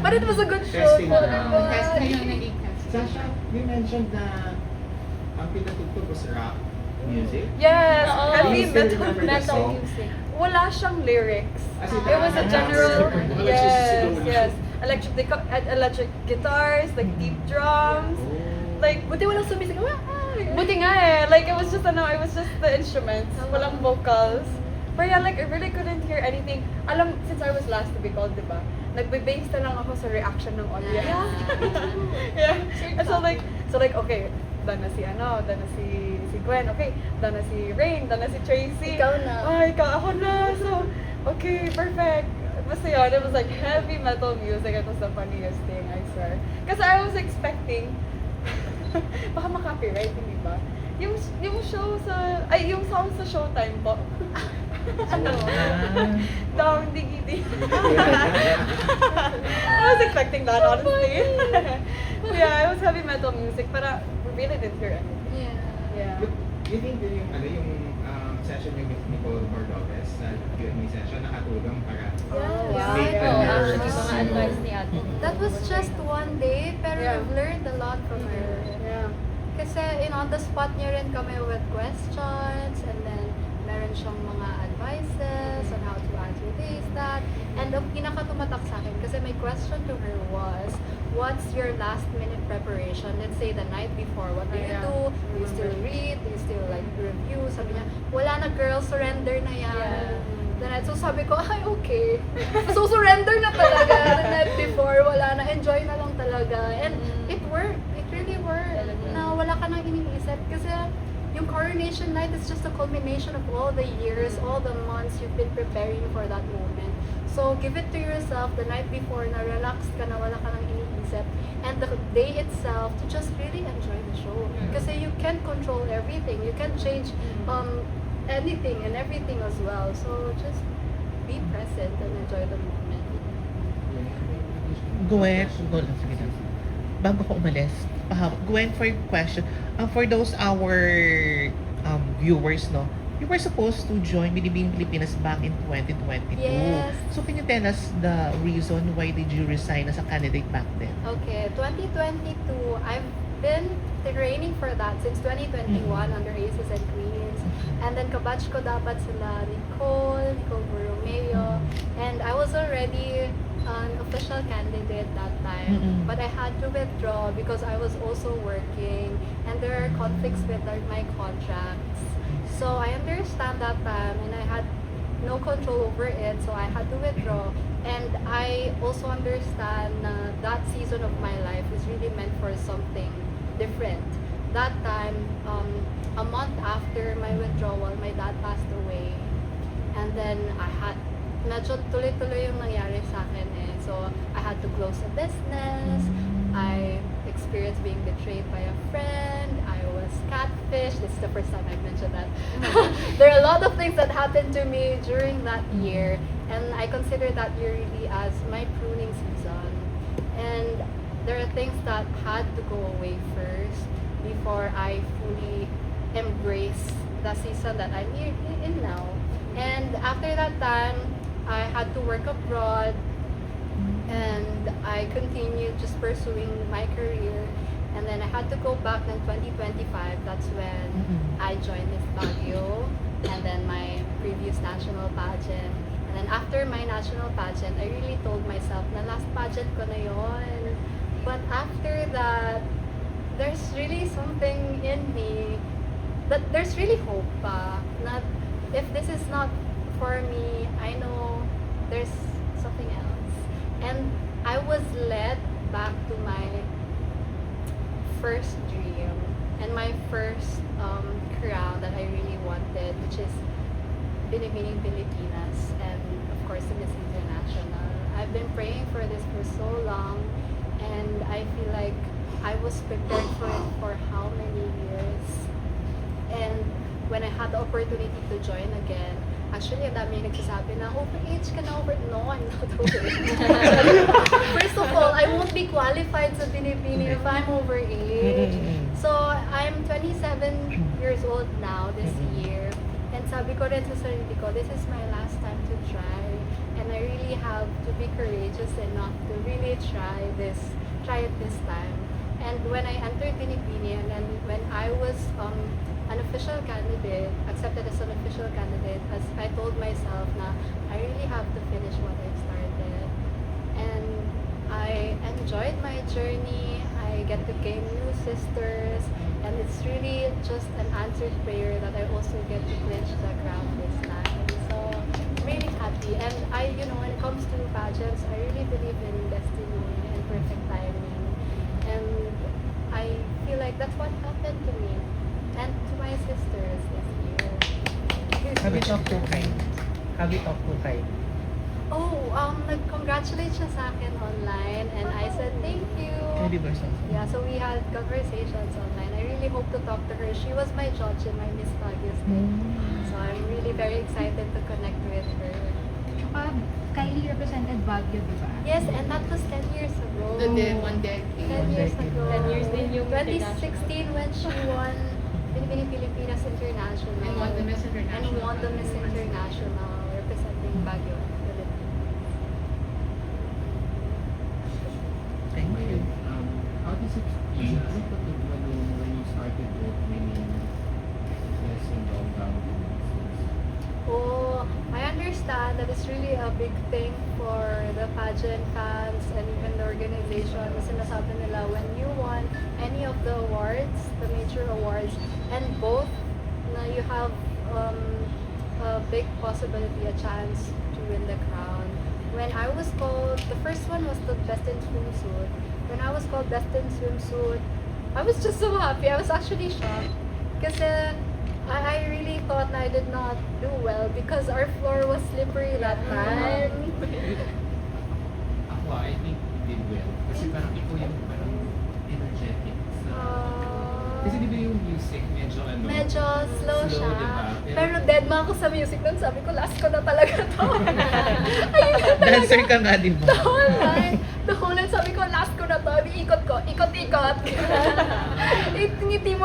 But it was a good show Testing po, ground. diba? test na yung naging test. Sasha, you mentioned na ang pinatugtog was rock music. Yes. Oo. Do Heavy you still metal. remember the Metal song? music. Wala siyang lyrics. As in, It was a general, Mga yes, nagsisisigaw na yes. siya. Electric guitars, like deep drums. Oh. Like, Buti walang sumisigaw. buti nga eh. Like, it was just the instruments. Walang vocals. But yeah, like, I really couldn't hear anything. Since I was last to be called, di ba? Nagbe-base na lang ako sa reaction ng audience. Yeah. And so like, okay, done na si Gwen, okay, done na si Rain, done na si Tracy. Ikaw na. Ako na. So, okay, perfect. Basta yun, it was like heavy metal music. It was the funniest thing, I swear. Kasi I was expecting, baka makopyright, hindi ba? Yung show yung song sa Showtime po. Ano? Ah. Dong Digidi. I was expecting that, honestly. Yeah, it was heavy metal music, but I really didn't hear it. Yeah. Yeah. You think yung session yung with Nicole Cordobes sa Q&A session nakatulong para Yeah. Make Oo, the actually, nerds, mga no? advice ni ate. That was just one day, pero Yeah. I've learned a lot from her. Yeah. Kasi on the spot niya rin kami with questions, and then meron siyang mga advices on how to answer this, that. And ang pinakatumatak sa akin, kasi my question to her was, what's your last minute preparation? Let's say the night before, what do you Yeah. do? Do you still read? Do you still like review? Sabi niya, wala na girl, surrender na yan. Yeah. So sabi ko, ay okay. So surrender na talaga the night before, wala na, enjoy na lang talaga. And it worked, it really worked. Na wala ka nang iniisip kasi yung coronation night is just a culmination of all the years, all the months you've been preparing for that moment. So give it to yourself the night before na relax ka na, wala ka nang iniisip. And the day itself to just really enjoy the show. Kasi you can't control everything. You can't change anything and everything as well. So just be present and enjoy the moment. Gwen, go lang, sige lang. Bago ko umalis, Gwen, for your question, for those our viewers, no, you were supposed to join Binibining Pilipinas back in 2022. Yes. So can you tell us the reason why did you resign as a candidate back then? Okay, 2022, I've been training for that since 2021 under Aces and Queens. And then kabatch ko dapat sila Nicole Borromeo. And I was already an official candidate that time. Mm-mm. But I had to withdraw because I was also working and there are conflicts with my contracts. So I understand that time and I had no control over it, so I had to withdraw. And I also understand that season of my life is really meant for something different. That time, a month after my withdrawal, my dad passed away. And then medyo tuloy-tuloy yung nangyari sa akin eh. So I had to close a business. I experienced being betrayed by a friend. I was catfished. This is the first time I've mentioned that. There are a lot of things that happened to me during that year, and I consider that year really as my pruning season. And there are things that had to go away first before I fully embrace the season that I'm in now. And after that time, I had to work abroad, and I continued just pursuing my career. And then I had to go back in 2025. That's when I joined Miss Baguio, and then my previous national pageant. And then after my national pageant, I really told myself na last pageant ko na yon. But after that, there's really something in me that there's really hope pa. Not if this is not for me, I know there's something else. And I was led back to my first dream and my first crown that I really wanted, which is Binibining Pilipinas and of course the Miss International. I've been praying for this for so long, and I feel like I was prepared for it for how many years. And when I had the opportunity to join again, actually, ang dami nagsasabi na, overage ka na, No, I'm not overage. First of all, I won't be qualified sa Binibini if I'm overage. So, I'm 27 years old now this year. And sabi ko rin sa sarili ko, this is my last time to try. And I really have to be courageous enough to really try it this time. And when I entered Binibini, and then when I was an official candidate, accepted as an official candidate, as I told myself na I really have to finish what I've started. And I enjoyed my journey. I get to gain new sisters, and it's really just an answered prayer that I also get to clinch the crown this time. So I'm really happy. And when it comes to pageants, I really believe in destiny and perfect timing. And I feel like that's what happened to me and to my sisters this year. Have you talked to Kai? Nag-congratulate siya sa akin online, and I said thank you. Happy birthday. Yeah, so we had conversations online. I really hope to talk to her. She was my judge in my Miss Baguio's day. So I'm really very excited to connect with her. Tsaka, Kylie represented Baguio, di ba? Yes, and that was 10 years ago. And then, 1 decade. 10 years ago. 10 years din yung 2016 when she won Binibining Pilipinas International. And won the Miss International. And won the Miss International representing Baguio, Philippines. Thank you. How does it feel? Ano pagod mo when you started winning Miss and Longgang? Oh, I understand that it's really a big thing for the pageant fans and even the organization. Sinasabi nila when you won any of the awards, the major awards, and both na you have a big possibility, a chance to win the crown. When I was called, the first one was the Best in Swimsuit. When I was called Best in Swimsuit, I was just so happy. I was actually shocked. Kasi I really thought na I did not do well because our floor was slippery that time. Ako, I think you did well. Kasi parang ikaw yung parang energetic sa... Kasi di ba yung music medyo ano? Medyo slow siya. diba? Pero dead ma ako sa music nun. Sabi ko, last ko na talaga to. Ayun na talaga. Dancer ka nga, di ba? The whole night. The whole night, sabi ko, last ko na to. Iikot ko. Ikot-ikot. Ngiti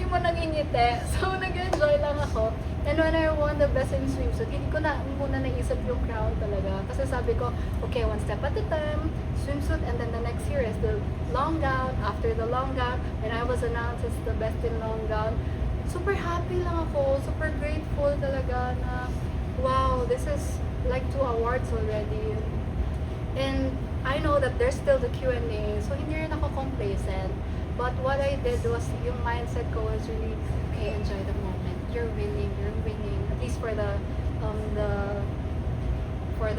mo nang ingiti. So, nag-enjoy lang ako. And when I won the Best in Swimsuit, hindi ko na muna naisip yung crown talaga. Kasi sabi ko, okay, one step at a time, swimsuit, and then the next year is the long gown. After the long gown, when I was announced as the Best in Long Gown, super happy lang ako, super grateful talaga na, wow, this is like 2 awards already. And I know that there's still the Q&A, so hindi rin ako complacent. But what I did was, yung mindset ko was really, okay, enjoy the moment. You're winning. At least for the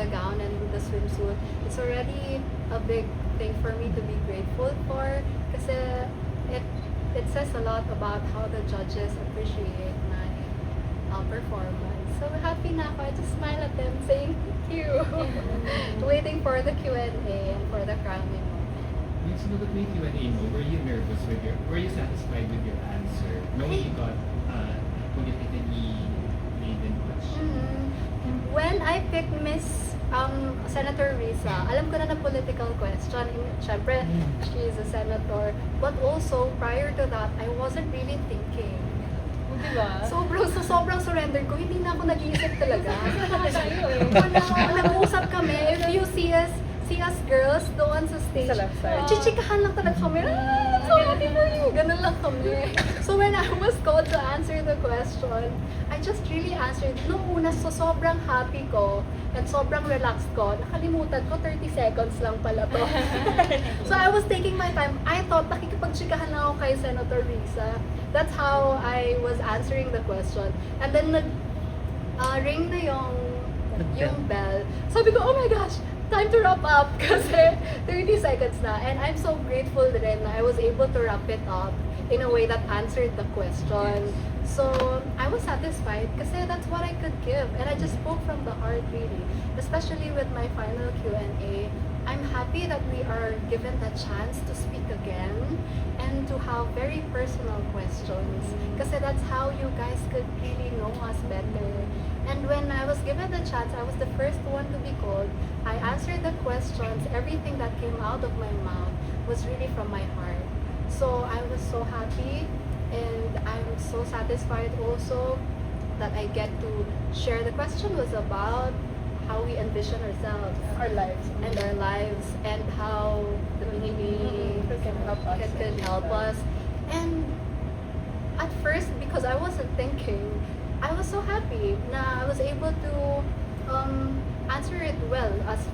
gown and the swimsuit. It's already a big thing for me to be grateful for. Kasi it says a lot about how the judges appreciate my performance. So happy na ako. I just smile at them saying thank you. Waiting for the Q&A and for the crowning moment. Yung sinagot mo yung Q&A mo, were you nervous with were you satisfied with your answer? Knowing you got politically laden question. When I picked Miss Senator Risa, alam ko na political question. Siyempre, she is a senator. But also, prior to that, I wasn't really thinking. Diba? Sobrang surrender ko. Hindi na ako nag-iisip talaga. Nag-uusap kami. If you see us girls doon sa stage, Sa left side. chichikahan lang talaga kami. I'm so happy for you. Ganun lang kami. So when I was called to answer the question, I just really answered. Nung una, sobrang happy ko and sobrang relaxed ko. Nakalimutan ko, 30 seconds lang pala to. So I was taking my time. I thought nakikipagchikahan lang ako kay Senator Risa. That's how I was answering the question. And then ring na yung bell. Sabi ko, oh my gosh, time to wrap up kasi 30 seconds na. And I'm so grateful rin na I was able to wrap it up in a way that answered the question. So, I was satisfied kasi that's what I could give. And I just spoke from the heart really. Especially with my final Q&A. I'm happy that we are given the chance to speak again and to have very personal questions. Kasi that's how you guys could really know us better. And when I was given the chance, I was the first one to be called. I answered the questions. Everything that came out of my mouth was really from my heart. So I was so happy and I'm so satisfied also that I get to share. The question was about how we envision ourselves, Our lives. and how the BNB Can help us. can help us. And at first, because I wasn't thinking, I was so happy na I was able to answer it well as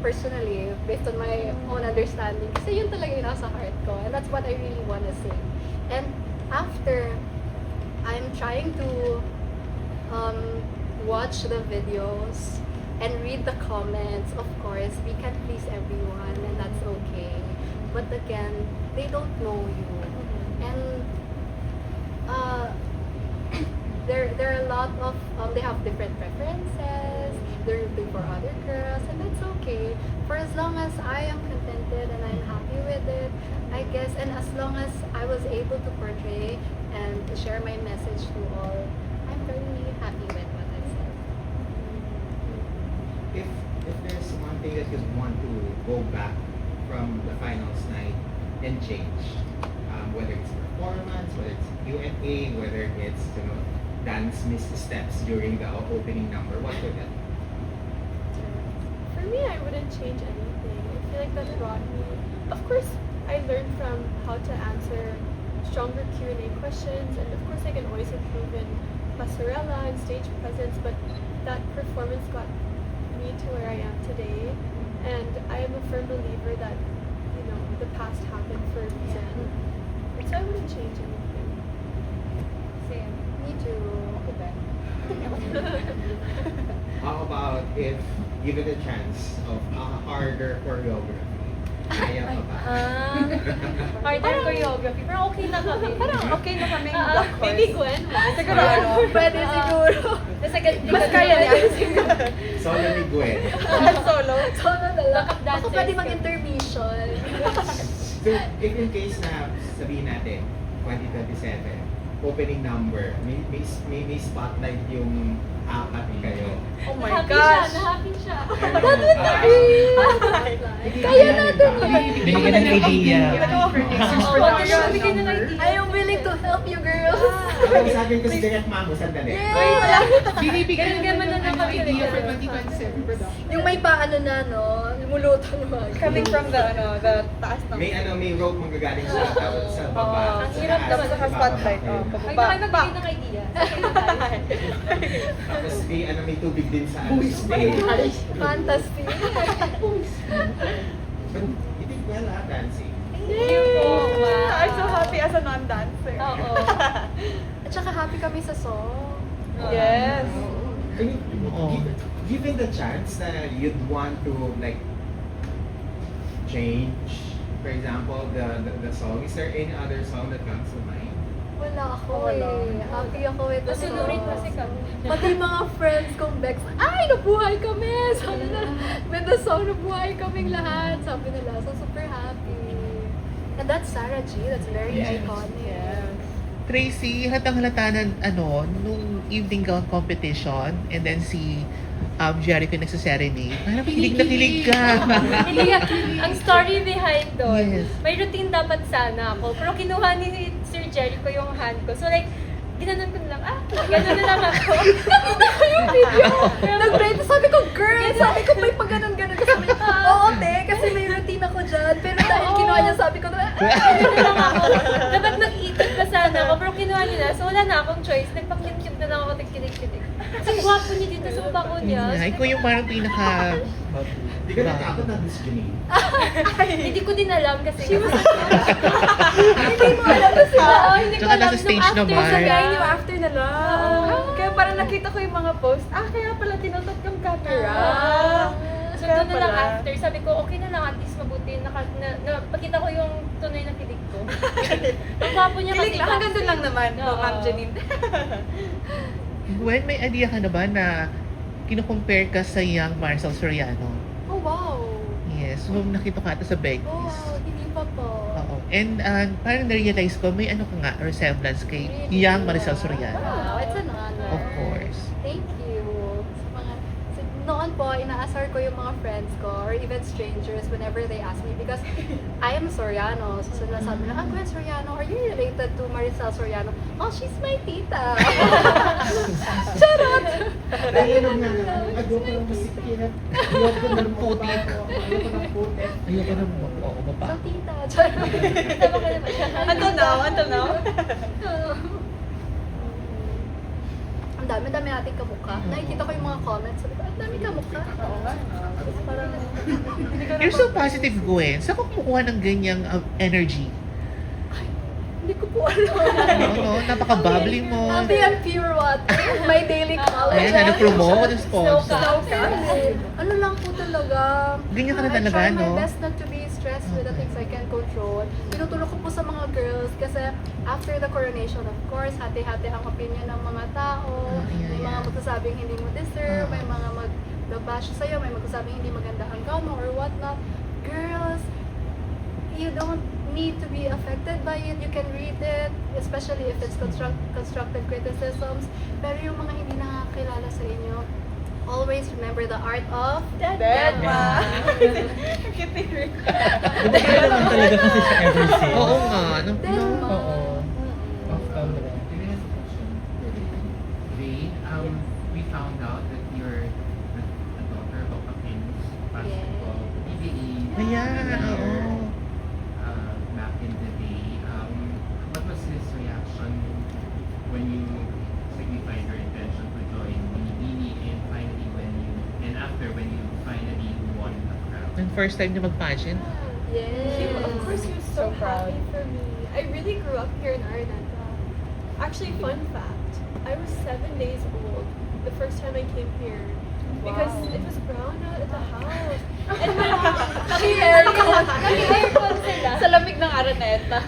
personally based on my own understanding. Kasi yun talaga yung nasa heart ko, and that's what I really want to say. And after, I'm trying to watch the videos and read the comments. Of course, we can't please everyone, and that's okay. But again, they don't know you, and there are a lot of they have different preferences. They're rooting for other girls, and that's okay. For as long as I am contented and I'm happy with it, I guess, and as long as I was able to portray and to share my message to all, I'm very happy with what I said. If there's one thing that you'd want to go back from the finals night and change, whether it's performance, whether it's Q&A, whether it's dance missteps during the opening number, what would that be? For me, I wouldn't change anything. I feel like that brought me. Of course, I learned from how to answer stronger Q&A questions, and of course, I can always improve in passerella and stage presence. But that performance got me to where I am today, and I am a firm believer that the past happened for a reason, and so I wouldn't change anything. Same. Me too. How about if given a chance of a harder choreography? Kaya pa ba? Harder choreography. Pero okay na kami. Parang okay na kami Ah, Black Horse. Maybe Gwen. Siguro ano. Pwede siguro. Tapos agad, Mas kaya niya. Solo ni Gwen. Solo. Solo na lang. Backup dancers. Ako pwede mag-intermission. So, if in case na sabihin natin, 2027, opening number, may spotlight yung apat kayo. Oh my Happy gosh. siya, na-happy siya. Kaya natin yun. Binigyan ng idea. Oo, wag ka na bigyan ng idea. I am willing to help you, girls. Ang sabi ko si Direct Mamo, sandali. Binibigyan Ganun naman naman ng ang idea for kami. 2027 production. Yung may paano na, no? Lumulutang wag. Coming from the taas ng... May rope manggagaling sa baba. Ang sa hirap taas, naman sa spotlight. ibababa kayo. Ay, baka magbigay ng idea. Tapos may tubig din sa stage. Fantasy. But you did well dancing. Thank you po, ma'am. I'm so happy as a non-dancer. Oo. At saka happy kami sa song. Yes. I mean, given the chance na you'd want to like change, for example, the song, is there any other song that comes to mind? Wala ako Wala. eh. Happy ako with the song. Masunurin kasi kami. Pati mga friends kong Bex, ay, nabuhay kami! Sabi na, with the song, nabuhay kaming lahat. Sabi nila, so super happy. And that's Sarah G. That's very Yes. iconic. Tracy, hatang-halata na, nung evening gown competition, and then si Jericho nagsaserenade, parang kilig na kilig ka. Hindi nga, ang story behind doon, Yes. may routine dapat sana ako. Pero kinuha ni Sir Jericho yung hand ko. So like, ginanon ko na lang, gano'n na lang ako. Yung video, nag-break. Sabi ko, girl, sabi ko, may pag-ganon-ganon. Sabi niya, oo, te, kasi may routine ako dyan. Pero dahil kinuha niya, sabi ko, Gano'n na lang ako. Dapat mag-ikot ka sana ako, pero kinuha niya na. So wala na akong choice. Nagpa-cute na lang ako, nagkinig-kinig. Ang gwapo niya dito sa bako niya. Ikaw yung parang pinaka... Hindi ka natakot na Miss Janine. Hindi ko din alam kasi hindi mo alam na sila. Oo, hindi ko Tsaka alam nasa nung stage after naman. sila. Sabihin yung after na lang. Oo. Kaya parang nakita ko yung mga post, kaya pala tinutot yung camera. So Kaya doon na lang pala. after, sabi ko okay na lang at least mabuti napakita ko yung tunay na kilig ko. Ang gwapo niya Kilig kasi lang, hanggang doon lang naman, Oo. Ma'am Janine. Gwen, may idea ka na ba na kino-compare ka sa young Marcel Soriano? Oh, wow. Yes, so nakita ka ata sa Oh, Becky's. hindi pa po. Oo. And parang na-realize ko, may ano ka nga, resemblance kay young Maricel Soriano. Wow, it's an honor. Of course. Thank you. Noon po, inaasar ko yung mga friends ko or even strangers whenever they ask me because I am Soriano. So sila sabi na, Gwen Soriano, are you related to Maricel Soriano? Oh, she's my tita. Charot! Ayun na naman. Ayaw ko ng masikip. Ayaw ko ng putik. Ayaw ko ng putik. Ayoko na mo. Oo, So, baba. tita. Charot. Tama ka naman. Until now. Ang dami-dami nating kamukha. Nakikita ko yung mga comments. Sabi ko, ang dami kamukha. Oo nga. Parang, hindi ko You're so positive, Gwen. Saan ka kumukuha ng ganyang energy? Hindi ko po alam. No, napaka-bubbly mo. Happy and pure water. My daily collagen. Ayan, ano-promote ang sponsor. Ano lang po talaga. Ganyan ka na I talaga, try my no? best not to be stressed with the things I can control. Tinutulong ko po sa mga girls kasi after the coronation, of course, hati-hati ang opinion ng mga tao. Yeah, May mga yeah. magsasabing hindi mo deserve, may mga magbabash sa'yo, may magsasabing hindi maganda ang gown mo or whatnot. Girls, you don't need to be affected by it. You can read it, especially if it's constructive criticisms. Pero yung mga hindi nakakilala sa inyo, always remember the art of Deadma. Kaya naman talaga kasi siya ever since. Oo nga. Deadma. Oo. Off camera. Maybe that's a question for Ray. We found out that you're a daughter of a famous basketball PBA Ayan, oo. back in the day. What was his reaction when you signified your intention to join Binibini and finally and after when you finally won the crown? Yung first time niya mag-pageant. Of course, he was so, So proud. happy for me. I really grew up here in Araneta. Actually, fun fact, I was 7 days old the first time I came here. Because Wow. it was brown out at the house. And my mom, Nag-aircon sila. Sa lamig ng Araneta.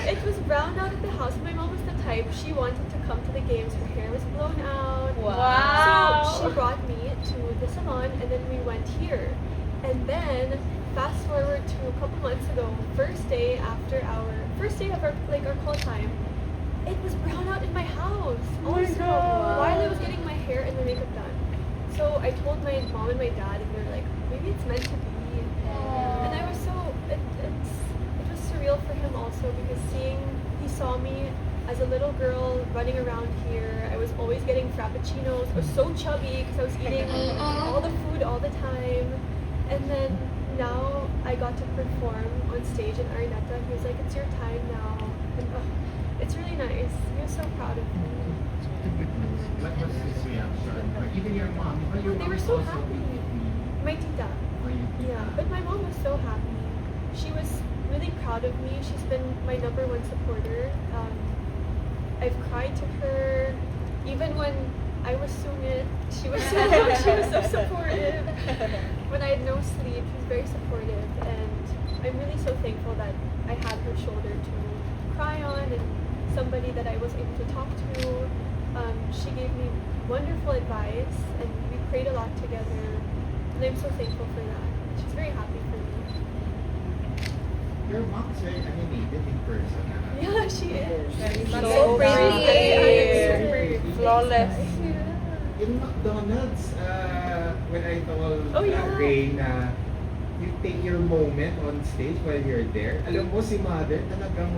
it was brown out at the house. My mom was the type, she wanted to come to the games. Her hair was blown out. Wow. So she brought me to the salon and then we went here. And then fast forward to a couple months ago, first day of our call time, it was brown out in my house. Oh my Also, God. while I was getting my hair and my makeup done. So I told my mom and my dad and they're like, maybe it's meant to be. And I was so it was surreal for him also because he saw me as a little girl running around here. I was always getting frappuccinos. I was so chubby because I was eating all the food all the time. And then now I got to perform on stage in Araneta. He was like, it's your time now. And it's really nice. He was so proud of me. What was his reaction? Or even your mom? Because your They mom were is so also happy. PBA. My tita. Or you? Yeah, but my mom was so happy. She was really proud of me. She's been my #1 supporter. I've cried to her. Even when I was sungit, she was so supportive. When I had no sleep, she was very supportive. And I'm really so thankful that I had her shoulder to cry on and somebody that I was able to talk to. She gave me wonderful advice and we prayed a lot together. And I'm so thankful for that. She's very happy for me. Your mom is very animated in person. Yeah, she is. So pretty. Flawless. In McDonald's, when I told Oh, yeah. Ray na you take your moment on stage while you're there, alam mo si mother talagang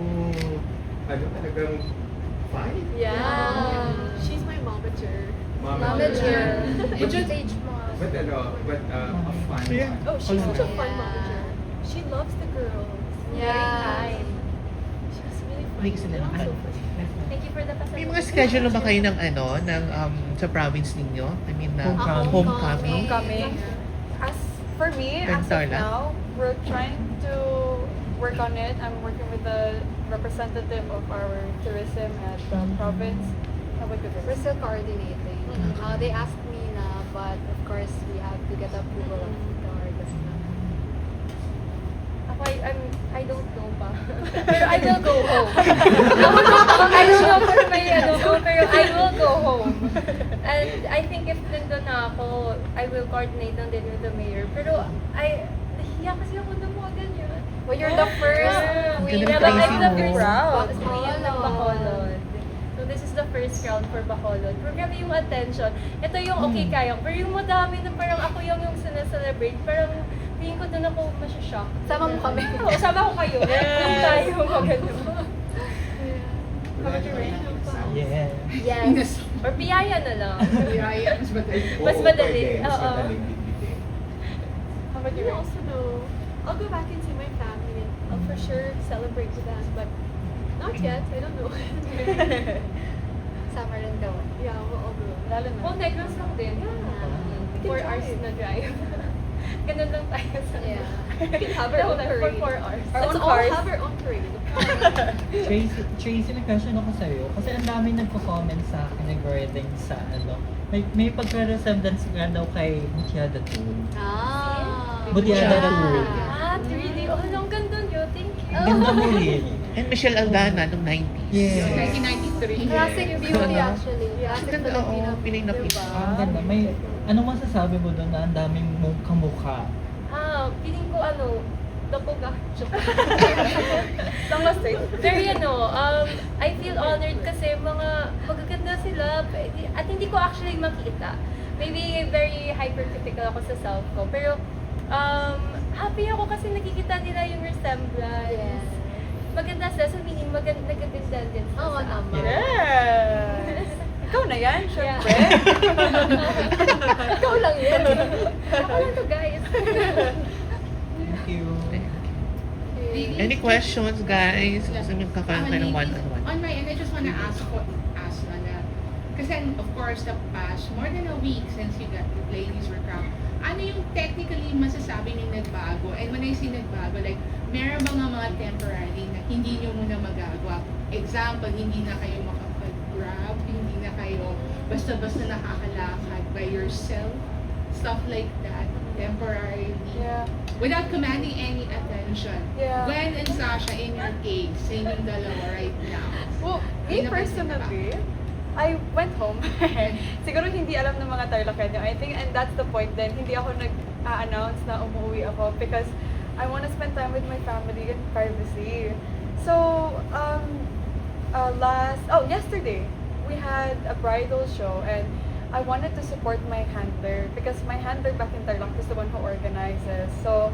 fine. Yeah. She's my momager. Momager. But, Stage mom. but a fun Yeah. one. Oh, she's such a fun Yeah. momager. She loves the girls. Yeah. She's really Hindi funny. sila and also naman. funny. Thank you for the pasalubong. May mga schedule na ba kayo ng sa province ninyo? I mean, Homecoming. homecoming. Homecoming. As for me, as of Darla? now, we're trying to work on it. I'm working with the representative of our tourism at the province. How about you, We're Chris? still coordinating. They asked me na, but of course we have to get approval of the Orgasma. Ako, I don't know pa. Pero I will go home. I don't know kung may pero I will go home. And I think if nandun na ako, I will coordinate lang din with the mayor. Pero nahiya kasi ako ng mga ganyan. Well, you're the first Queen Yeah, of but crazy I'm the mo. first Proud. queen ng Bacolod. So this is the first crown for Bacolod. Pero grabe yung attention. Ito yung okay kaya ko. Pero yung madami na parang ako yung sinaselebrate, parang tingin ko doon ako masyashock. Sama mo kami. Oo, sama ko kayo. Kung tayo magano. Wala na kayo ng exam. Yeah. Yes. Or biyaya na lang. Mas madali. Mas Oo, madali, pwede. Mas oo. madaling bitbitin. How about you, You Ray? also know, I'll go back and see my family and I'll for sure celebrate with them, but not yet. I don't know. Sama rin daw. Yeah, we'll all go. Lalo na. Oh, Negros lang din. We 4 can hours drive. na drive. Ganun lang tayo sa... Yeah. We can have our own For parade. 4 hours. Our Let's own all cars. have our own parade. Tracy, nag-question ako sa'yo. Kasi ang dami nagko-comment sa akin regarding sa may pagre-resemblance nga daw kay Butiada Tool. Ah. Butiada Butiada Tool. Ah, really? Oh, ang ganda nyo. Thank you. Ganda mo rin. And Michelle Aldana, nung 90s. Yes. 1993. Classic beauty actually. Classic Ganda, Filipino. oo, Pinay na diba? Pinay. Ang ganda. May, ano masasabi mo doon na ang daming mong kamukha? Feeling ko dapoga. Lang last day. Very I feel honored kasi mga magaganda sila at hindi ko actually makita. Maybe very hypercritical ako sa self ko. Pero happy ako kasi nakikita nila yung resemblance. Yes. Maganda sila. So meaning nagaganda din sila Oo, sa tama. akin. Yes! Ikaw na yan, syempre. Ikaw lang yun. Ako lang to, guys. Thank you. Any questions, guys? Gusto niyo kakaroon tayo ng Ladies, one-on-one? On my end, I just wanna ask na, kasi of course, the past more than a week since you got the ladies were crowned, ano yung technically masasabi ng nagbago? And when I say nagbago, like, meron ba mga temporary na hindi nyo muna magagawa? Example, hindi na kayo makapag-grab, hindi na kayo basta-basta nakakalakad by yourself, stuff like that, temporarily, Yeah. without commanding any attention. Yeah. Gwen and Sasha, in your case, sa inyong dalawa right now, Well, May me napansin ka ba? personally, I went home. Siguro hindi alam ng mga Tarlakenyo. I think, and that's the point then, hindi ako nag-announce na umuwi ako because I want to spend time with my family and privacy. So, yesterday, we had a bridal show and I wanted to support my handler because my handler back in Tarlac is the one who organizes. So,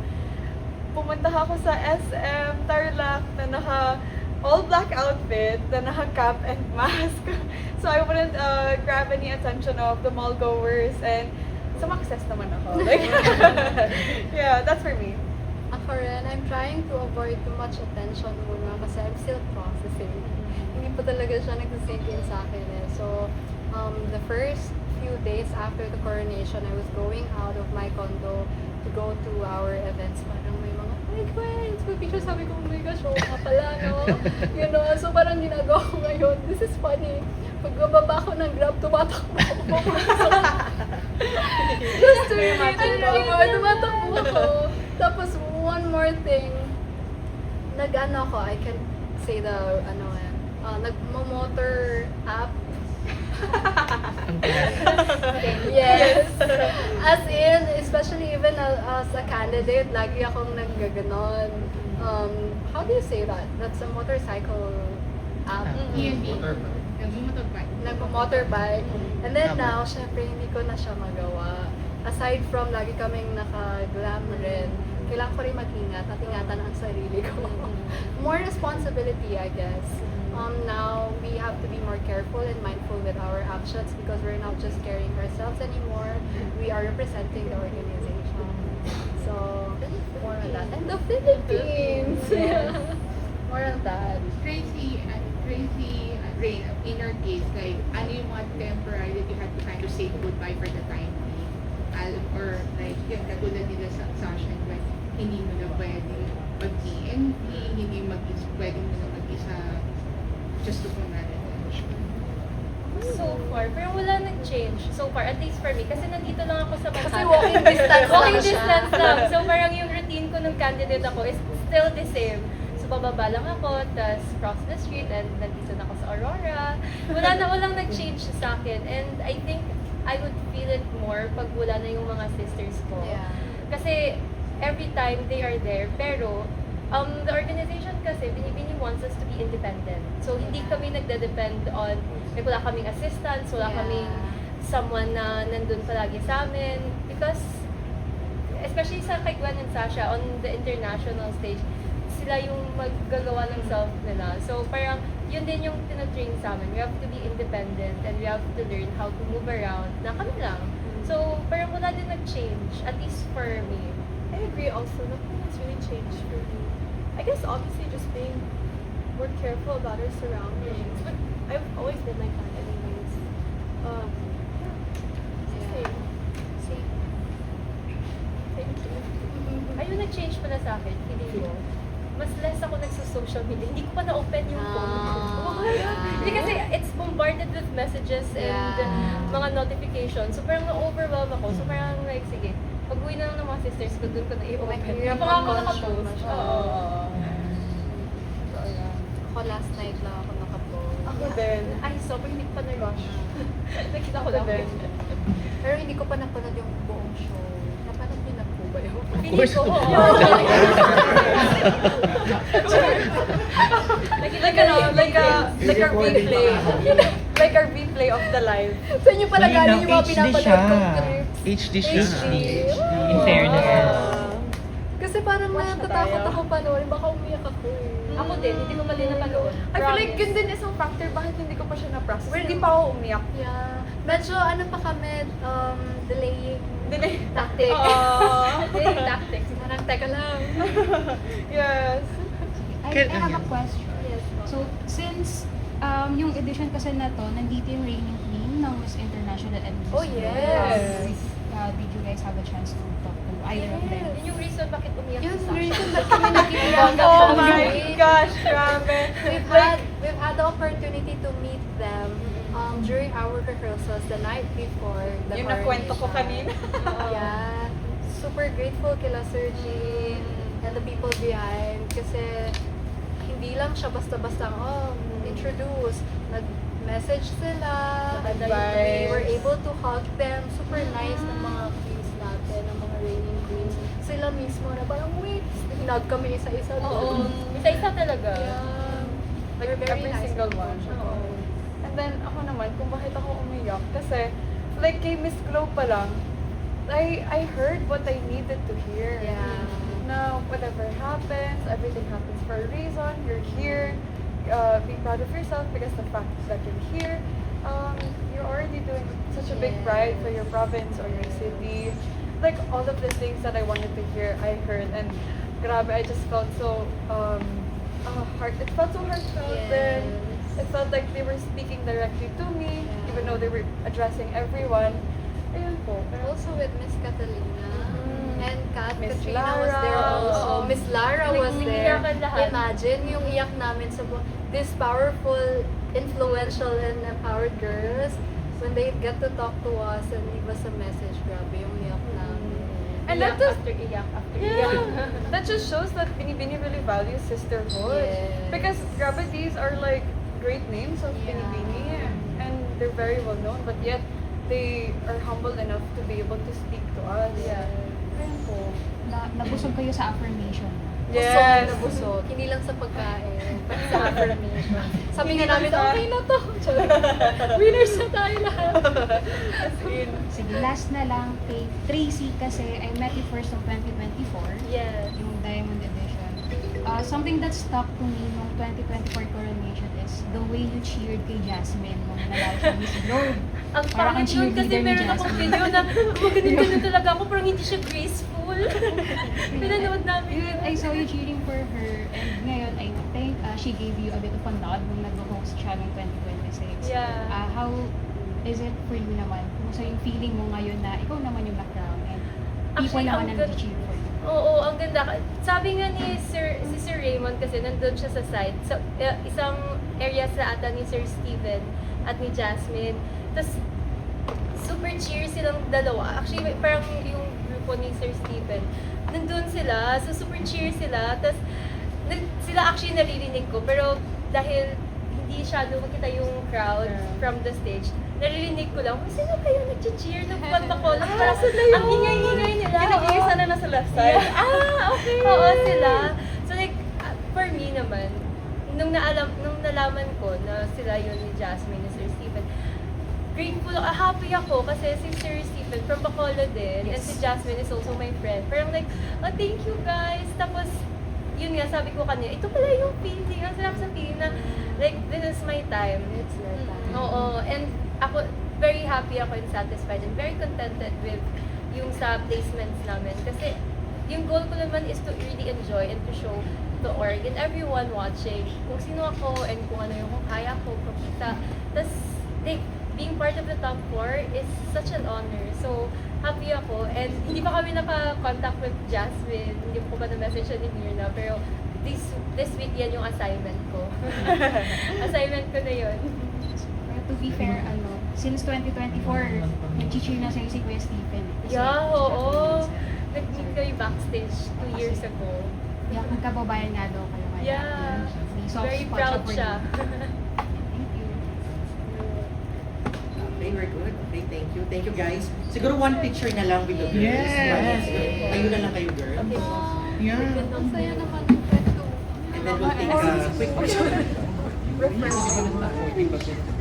pumunta ako sa SM Tarlac na naka all black outfit, na naka cap and mask. So I wouldn't grab any attention of the mall goers and sumakses naman ako. Like, yeah, that's for me. Ako rin, I'm trying to avoid too much attention muna kasi I'm still processing. Hindi pa talaga siya nagsisink in sa akin eh. So, the first few days after the coronation, I was going out of my condo to go to our events. Parang may mga, oh my God, may picture, sabi ko, oh my gosh, oo nga pala, no? You know, so parang ginagawa ko ngayon, this is funny. Pag bababa ko ng Grab, tumatakbo ako. Just to tumatakbo ako. Tapos, one more thing, nag-ano ako, I can say the, nag-motor app. Yes. As in, especially even as a candidate, lagi akong naggaganon. How do you say that? That's a motorcycle app. EMB, Motorbike. nagmumotorbike. Nagmo-motorbike. And then now, syempre, hindi ko na siya magawa. Aside from lagi kaming naka-glam rin, kailangan ko rin mag-ingat at ingatan ang sarili ko. More responsibility, I guess. Now, we have to be more careful and mindful with our actions because we're not just carrying ourselves anymore. We are representing the organization. So, more on that. And the Philippines! Yeah. More on that. Tracy, Rain, in your case, like, ano yung mga temporary that you had to kind of say goodbye for the time being? Or like, yun, katulad nila sa Sasha, like, hindi mo na pwedeng mag-DNP, hindi pwedeng mo na mag-isa just to command attention. So far, pero wala nag-change. So far, at least for me. Kasi nandito lang ako sa Manhattan. Kasi walking distance Walking lang siya. distance lang. So parang yung routine ko ng candidate ako is still the same. So bababa lang ako, tas cross the street, and nandito na ako sa Aurora. Walang nag-change sa akin. And I think I would feel it more pag wala na yung mga sisters ko. Yeah. Kasi every time they are there, pero the organization kasi, Binibini wants us to be independent. So, hindi kami nagde-depend on, like, wala kaming assistants, wala Yeah. kaming someone na nandun palagi sa amin. Because, especially sa kay Gwen and Sasha, on the international stage, sila yung maggagawa ng self nila. So, parang, yun din yung tinatrain sa amin. We have to be independent and we have to learn how to move around na kami lang. So, parang wala din nag-change, at least for me. I agree also. Nothing has really changed for me. I guess obviously just being more careful about our surroundings. But I've always been like that anyways. Same. See? Thank you. Ayun, nag-change pala sa akin, feeling ko. Mas less ako nagsa-social media. Hindi ko pa na-open yung phone ko. Hindi kasi it's bombarded with messages and mga notifications. So parang na-overwhelm ako. So parang like, sige, pag-uwi na lang ng mga sisters ko, doon ko na i-open. Kaya pa nga ako nakapost. Oo. So, ayan. Ako last night lang ako nakapost. Ako din. Ay, sobrang hindi ko pa na-rush. Nakita ko Ako lang. din. Pero hindi ko pa napanood yung buong show. Napanood niyo na po ba yun? Feeling ko, oo. Like a replay. Like a replay of the live. Sa inyo pala Malinaw, galing yung mga HD pinapanood siya. kong clips. HD siya. In fairness. Kasi parang Watch na natatakot tayo. ako panoorin. Baka umiyak ako eh. Ako din, hindi ko pa din napanood. I feel like yun din isang factor bakit hindi ko pa siya na-process. Hindi pa ako umiyak. Yeah. Medyo ano pa kami, delaying Delay. tactic. Delaying tactics. Parang teka lang. Yes. I have a question. Yes. So, since yung edition kasi na to, nandito yung reigning queen ng Miss International and Miss Oh, yes. Universe. Did you guys have a chance to talk to either of them? Yun yung reason bakit umiyak Yun, si Sasha. reason ba't kami nag-iiyak Oh ako. my gosh, grabe. We've had the opportunity to meet them during our rehearsals the night before the Yung nakwento ko coronation. kanina. Yeah. Super grateful kila Sir Jean and the people behind kasi hindi lang siya basta-basta introduce. Nag-message sila. Advice. We were able to hug them. Super nice ng mga queens natin, ng mga reigning queens. Sila mismo na parang wait, hinag kami isa-isa Oo. doon. Isa-isa talaga. Yeah. Like They're very every nice single people. one. And then ako naman, kung bakit ako umiyak, kasi like kay Miss Glow pa lang, I heard what I needed to hear. Yeah. Now, whatever happens, everything happens for a reason. You're here. Be proud of yourself because the fact that you're here, you're already doing such a big pride for your province or your city. Like all of the things that I wanted to hear, I heard, and grabe, I just felt so it felt so heartfelt. Then it felt like they were speaking directly to me, even though they were addressing everyone. Ayun po. Pero Also with Miss Catalina. And Kat, Miss Katrina was there Lara. also. Oo. Miss Lara was there. Nag-iyakan lahat. Imagine yung iyak namin sa this powerful, influential, and empowered girls when they get to talk to us and leave us a message. Grabe yung iyak namin. And Iyak that just after iyak after iyak. yeah, that just shows that Binibini really values sisterhood. Yes. Because grabe, these are like great names of Yeah. Binibini, and they're very well known, but yet they are humble enough to be able to speak to us. Yeah. Ayun po. Nabusog kayo sa affirmation. Busog na busog. Hindi lang sa pagkain, pati sa affirmation. Sabi nga namin, okay na to. Winners na tayo lahat. As in, Sige, last na lang kay Tracy kasi I met you first of 2024. Yes. Yung Diamond Edition. Something that stuck to me nung 2024 coronation is the way you cheered kay Jasmine nung nanalo siya Miss Globe. Ang Parang pangit yun kasi cheerleader ni meron akong Jasmine. video na ganun talaga ako, parang hindi siya graceful. Pinanood namin yun. I saw you cheering for her and ngayon I think she gave you a bit of a nod nung nag-host siya ng 2026. Yeah. How is it for you naman? Kumusta yung feeling mo ngayon na ikaw naman yung background and people Actually, naman ang na nag-cheer for you? Oo, ang ganda. Sabi nga ni si Sir Raymond kasi nandun siya sa site. Sa isang area sa ata ni Sir Steven at ni Jasmine. Tapos, super cheer silang dalawa. Actually, parang yung grupo ni Sir Steven, nandun sila. So, super cheer sila. Tapos, sila actually naririnig ko. Pero, dahil hindi shadow makita yung crowd from the stage, naririnig ko lang, sino kayo nag-cheer nung pagbakolong? Ang ingay-ingay nila. Pinag-iisa na nasa left side. Okay. Oo, sila. So like, for me naman, nung nalaman ko na sila yun ni Jasmine, ni Sir Stephen, grateful, happy ako kasi si Sir Stephen from Bacolod din, and si Jasmine is also my friend. Parang like, oh, thank you guys. Tapos, yun nga, sabi ko kanina, ito pala yung feeling. Ang sarap sa feeling na, like, this is my time. It's your time. Oo, and ako, very happy ako and satisfied and very contented with yung sa placements namin. Kasi yung goal ko naman is to really enjoy and to show the org and everyone watching kung sino ako and kung ano yung kaya ko, kumita. Tapos, like, being part of the top 4 is such an honor. So, happy ako. And hindi pa kami naka-contact with Jasmine. Hindi ko pa na-message siya ni Mirna. Pero, this week yan yung assignment ko. Assignment ko na yun. Pero to be fair, since 2024, nag-cheer na sa'yo si Kuya Stephen. Kasi- Yeah, oo. Nag-meet kayo backstage 2 years ago. Yeah, magkababayan nga daw kayo ngayon. Yeah. May soft Very spot proud for siya. you. Thank you. Okay, we're good. Okay, thank you. Thank you, guys. Siguro one picture na lang with the girls. Yes. Tayo na lang kayo, girls. Okay. Yeah. Ang saya naman ng kwento. And then we'll take a quick picture. Refresh.